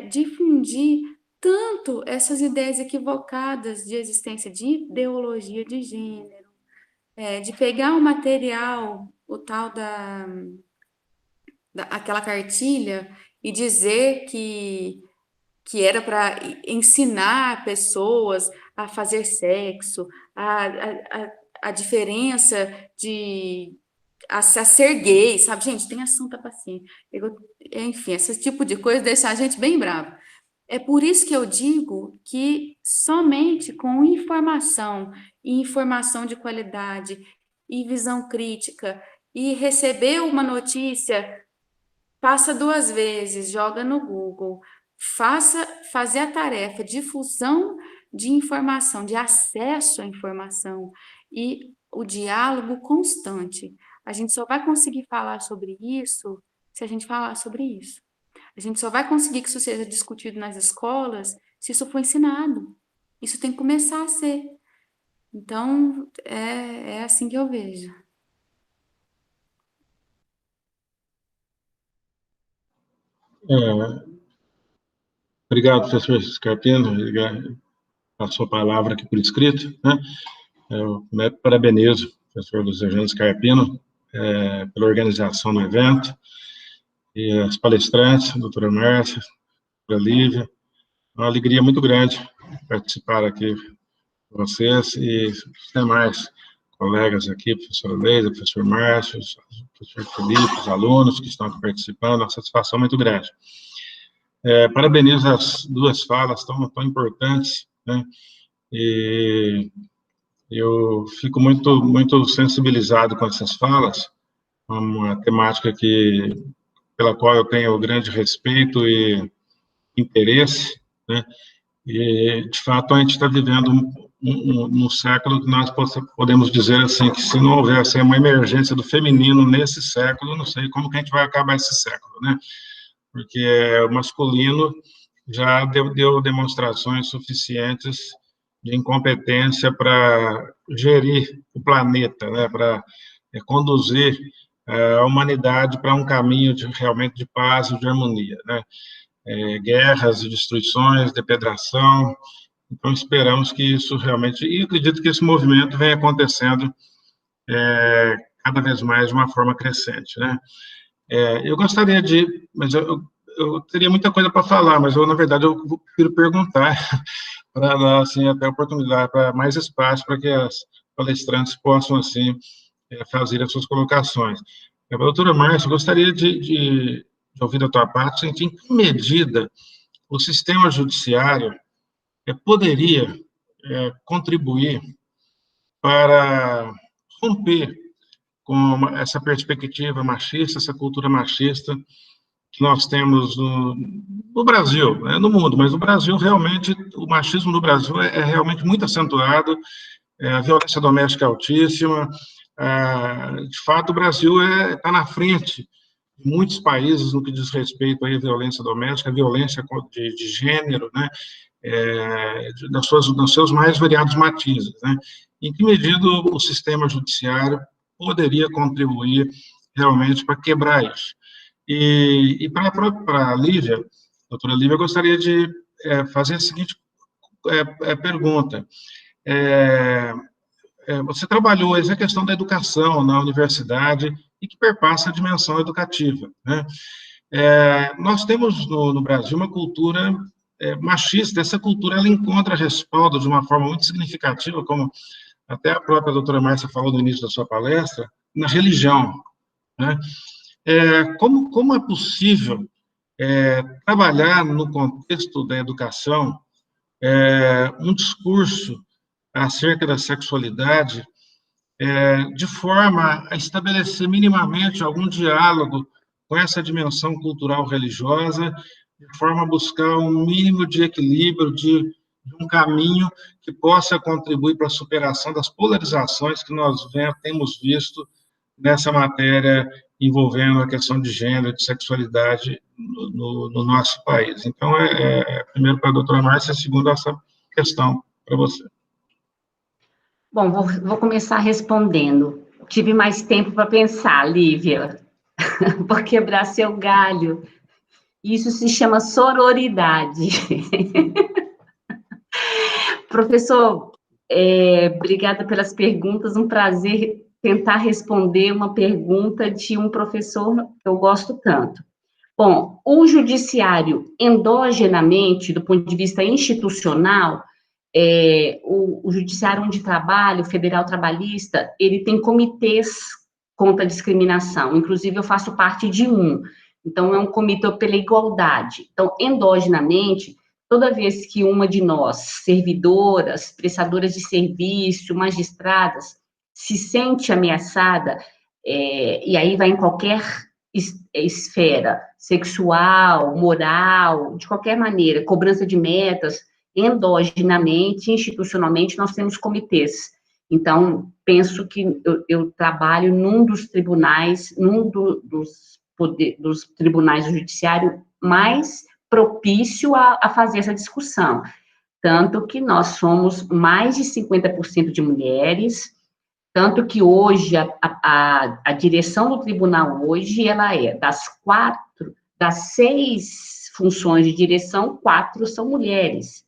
difundir tanto essas ideias equivocadas de existência de ideologia de gênero, de pegar o material, o tal aquela cartilha, e dizer que era para ensinar pessoas a fazer sexo, a diferença a ser gay, sabe? Gente, tenha santa paciência. Enfim, esse tipo de coisa deixa a gente bem bravo. É por isso que eu digo que somente com informação, e informação de qualidade, e visão crítica, e receber uma notícia, passa 2 vezes, joga no Google, fazer a tarefa, difusão de informação, de acesso à informação e o diálogo constante. A gente só vai conseguir falar sobre isso se a gente falar sobre isso. A gente só vai conseguir que isso seja discutido nas escolas se isso for ensinado. Isso tem que começar a ser. Então, é assim que eu vejo. Obrigado, professor Scarpino, a sua palavra aqui por escrito, né? Eu parabenizo o professor Luiz Eugênio Scarpino pela organização do evento, e as palestrantes, a doutora Márcia, a doutora Lívia. É uma alegria muito grande participar aqui com vocês e os demais colegas aqui, professor Leisa, professor Márcio, professor Felipe, os alunos que estão aqui participando, uma satisfação muito grande. Parabenizo as 2 falas tão importantes, né? E eu fico muito sensibilizado com essas falas, uma temática pela qual eu tenho grande respeito e interesse, né? E, de fato, a gente está vivendo um século que nós podemos dizer assim, que se não houvesse uma emergência do feminino nesse século, eu não sei como que a gente vai acabar esse século, né? Porque o masculino já deu demonstrações suficientes de incompetência para gerir o planeta, né? Para conduzir a humanidade para um caminho realmente de paz e de harmonia, né? Guerras e destruições, depredação. Então, esperamos que isso realmente... E acredito que esse movimento vem acontecendo cada vez mais de uma forma crescente, né? Eu gostaria de... Mas eu teria muita coisa para falar, mas, na verdade, eu prefiro perguntar para dar, assim, até oportunidade, para mais espaço, para que as palestrantes possam, assim, fazer as suas colocações. Doutora Márcia, eu gostaria de ouvir da tua parte, em que medida o sistema judiciário poderia contribuir para romper com essa perspectiva machista, essa cultura machista que nós temos no Brasil, né, no mundo, mas no Brasil, realmente, o machismo no Brasil é realmente muito acentuado, a violência doméstica é altíssima, de fato, o Brasil está na frente de muitos países no que diz respeito à violência doméstica, a violência de gênero, né, nos seus mais variados matizes, né? Em que medida o sistema judiciário poderia contribuir realmente para quebrar isso? E para a Lívia, doutora Lívia, eu gostaria de fazer a seguinte pergunta. Você trabalhou essa questão da educação na universidade e que perpassa a dimensão educativa, né? Nós temos no Brasil uma cultura machista. Essa cultura ela encontra respaldo de uma forma muito significativa, como até a própria doutora Márcia falou no início da sua palestra, na religião, né? Como é possível trabalhar no contexto da educação um discurso acerca da sexualidade de forma a estabelecer minimamente algum diálogo com essa dimensão cultural religiosa, de forma a buscar um mínimo de equilíbrio, de um caminho que possa contribuir para a superação das polarizações que nós temos visto nessa matéria envolvendo a questão de gênero, de sexualidade no nosso país. Então, primeiro para a doutora Márcia, segundo essa questão para você. Bom, vou começar respondendo. Tive mais tempo para pensar, Lívia, vou quebrar seu galho. Isso se chama sororidade. Professor, obrigada pelas perguntas, um prazer tentar responder uma pergunta de um professor que eu gosto tanto. Bom, o judiciário, endogenamente, do ponto de vista institucional, o judiciário onde trabalho, o federal trabalhista, ele tem comitês contra a discriminação, inclusive eu faço parte de um, então é um comitê pela igualdade. Então, endogenamente, toda vez que uma de nós, servidoras, prestadoras de serviço, magistradas, se sente ameaçada, e aí vai em qualquer esfera, sexual, moral, de qualquer maneira, cobrança de metas, endogenamente, institucionalmente, nós temos comitês. Então, penso que eu trabalho num dos tribunais, dos tribunais do judiciário mais propício a fazer essa discussão. Tanto que nós somos mais de 50% de mulheres, tanto que hoje, a direção do tribunal hoje, ela das 6 funções de direção, 4 são mulheres.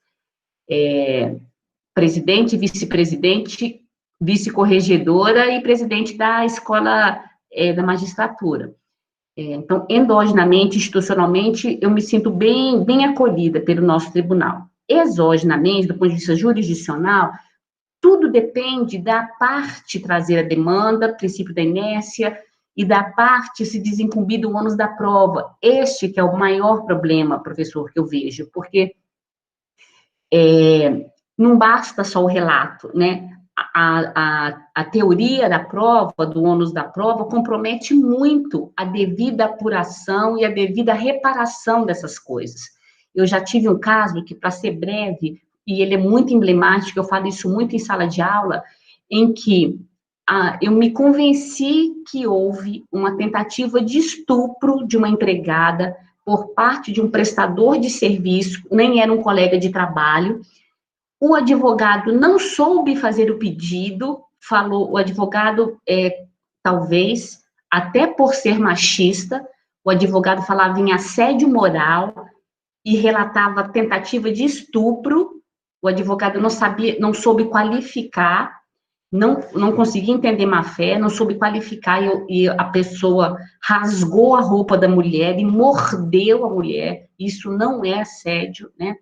Presidente, vice-presidente, vice-corregedora e presidente da escola da magistratura. Então, endogenamente, institucionalmente, eu me sinto bem acolhida pelo nosso tribunal. Exogenamente, do ponto de vista jurisdicional, tudo depende da parte trazer a demanda, princípio da inércia, e da parte se desincumbir do ônus da prova. Este que é o maior problema, professor, que eu vejo, porque não basta só o relato, né? A teoria da prova, do ônus da prova, compromete muito a devida apuração e a devida reparação dessas coisas. Eu já tive um caso que, para ser breve, e ele é muito emblemático, eu falo isso muito em sala de aula, em que eu me convenci que houve uma tentativa de estupro de uma empregada por parte de um prestador de serviço, nem era um colega de trabalho. O advogado não soube fazer o pedido, o advogado, talvez, até por ser machista, o advogado falava em assédio moral e relatava tentativa de estupro. O advogado não soube qualificar, não conseguia entender má-fé, não soube qualificar, e a pessoa rasgou a roupa da mulher e mordeu a mulher. Isso não é assédio, né?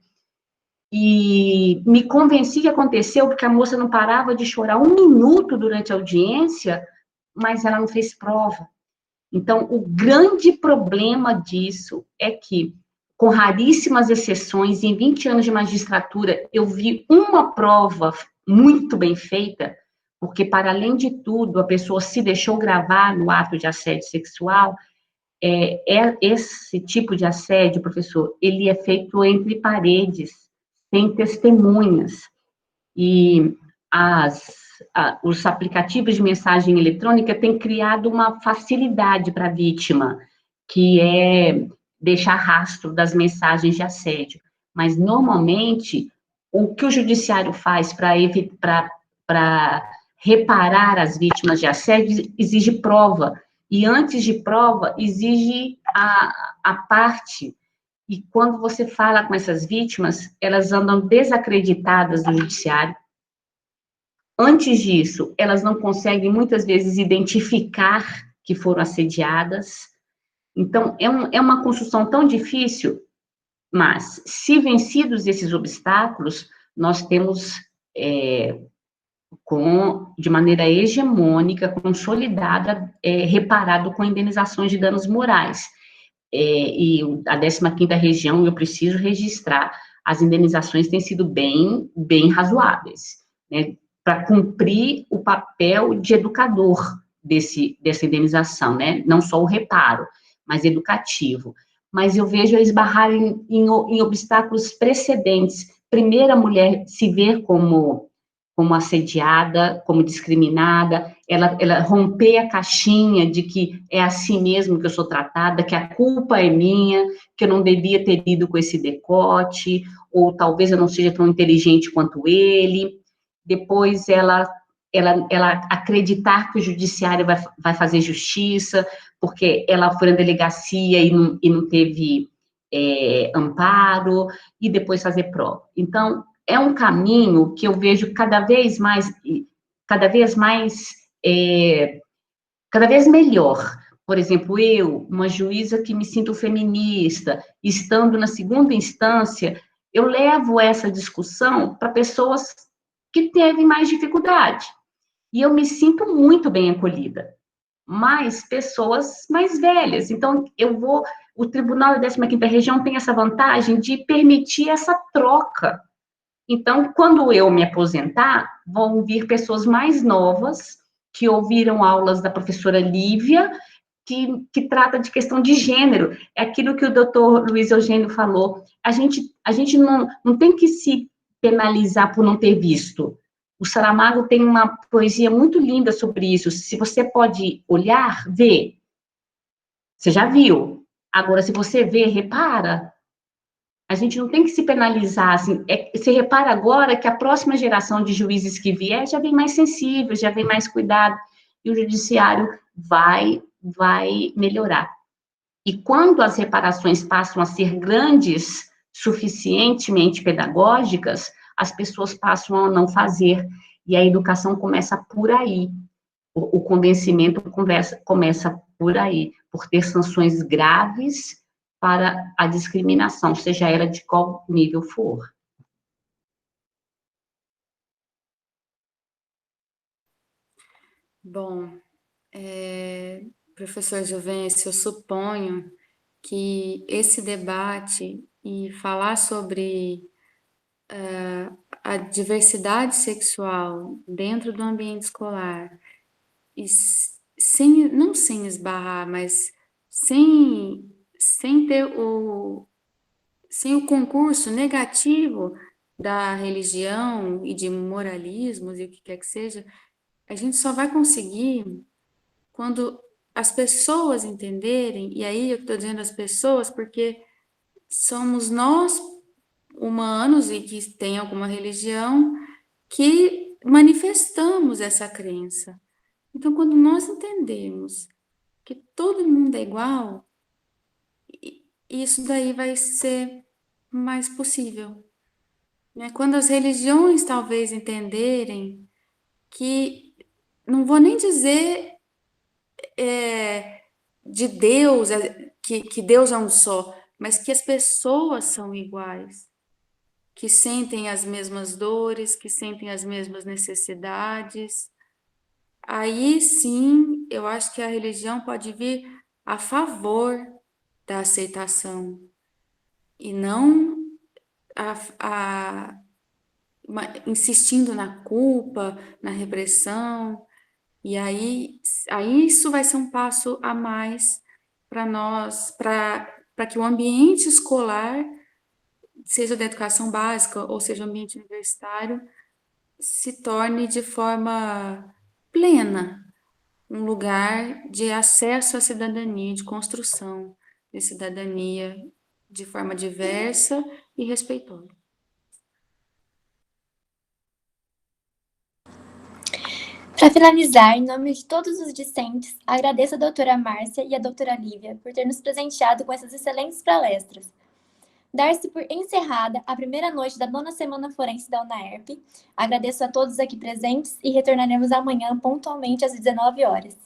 E me convenci que aconteceu porque a moça não parava de chorar 1 minuto durante a audiência, mas ela não fez prova. Então, o grande problema disso é que, com raríssimas exceções, em 20 anos de magistratura, eu vi uma prova muito bem feita, porque, para além de tudo, a pessoa se deixou gravar no ato de assédio sexual. Esse tipo de assédio, professor, ele é feito entre paredes, sem testemunhas. E os aplicativos de mensagem eletrônica têm criado uma facilidade para a vítima, que é deixar rastro das mensagens de assédio. Mas, normalmente, o que o judiciário faz para reparar as vítimas de assédio exige prova. E, antes de prova, exige a parte. E, quando você fala com essas vítimas, elas andam desacreditadas do judiciário. Antes disso, elas não conseguem, muitas vezes, identificar que foram assediadas. Então, é uma construção tão difícil, mas, se vencidos esses obstáculos, nós temos, de maneira hegemônica, consolidada, reparado com indenizações de danos morais. E a 15ª região, eu preciso registrar, as indenizações têm sido bem razoáveis, né, para cumprir o papel de educador dessa indenização, né? Não só o reparo, mas educativo. Mas eu vejo eles esbarrarem em obstáculos precedentes. Primeiro, a mulher se ver como assediada, como discriminada, ela romper a caixinha de que é assim mesmo que eu sou tratada, que a culpa é minha, que eu não devia ter ido com esse decote, ou talvez eu não seja tão inteligente quanto ele. Depois, ela acreditar que o judiciário vai fazer justiça, porque ela foi na delegacia e não teve amparo, e depois fazer prova. Então, é um caminho que eu vejo cada vez melhor. Por exemplo, uma juíza que me sinto feminista, estando na 2ª instância, eu levo essa discussão para pessoas que teve mais dificuldade. E eu me sinto muito bem acolhida. Mas pessoas mais velhas. Então, o Tribunal da 15ª Região tem essa vantagem de permitir essa troca. Então, quando eu me aposentar, vão vir pessoas mais novas, que ouviram aulas da professora Lívia, que trata de questão de gênero. É aquilo que o doutor Luiz Eugênio falou. A gente não tem que se penalizar por não ter visto. O Saramago tem uma poesia muito linda sobre isso. Se você pode olhar, vê. Você já viu. Agora, se você vê, repara. A gente não tem que se penalizar, assim. Você repara agora que a próxima geração de juízes que vier já vem mais sensível, já vem mais cuidado, e o judiciário vai melhorar. E quando as reparações passam a ser grandes, suficientemente pedagógicas, as pessoas passam a não fazer, e a educação começa por aí. O convencimento começa por aí, por ter sanções graves para a discriminação, seja ela de qual nível for. Bom, professor Juvencia, eu suponho que esse debate e falar sobre a diversidade sexual dentro do ambiente escolar, e não sem esbarrar, mas sem ter sem o concurso negativo da religião e de moralismos e o que quer que seja, a gente só vai conseguir quando as pessoas entenderem, e aí eu estou dizendo as pessoas porque somos nós, humanos e que tem alguma religião, que manifestamos essa crença. Então, quando nós entendemos que todo mundo é igual, isso daí vai ser mais possível. Né? Quando as religiões talvez entenderem que, não vou nem dizer de Deus, que Deus é um só, mas que as pessoas são iguais, que sentem as mesmas dores, que sentem as mesmas necessidades. Aí sim, eu acho que a religião pode vir a favor da aceitação e não insistindo na culpa, na repressão. E aí isso vai ser um passo a mais para nós, para que o ambiente escolar, seja da educação básica ou seja o ambiente universitário, se torne de forma plena um lugar de acesso à cidadania, de construção de cidadania de forma diversa e respeitosa. Para finalizar, em nome de todos os discentes, agradeço a doutora Márcia e a doutora Lívia por ter nos presenteado com essas excelentes palestras. Dar-se por encerrada a primeira noite da 9ª Semana Forense da UNAERP. Agradeço a todos aqui presentes e retornaremos amanhã pontualmente às 19 horas.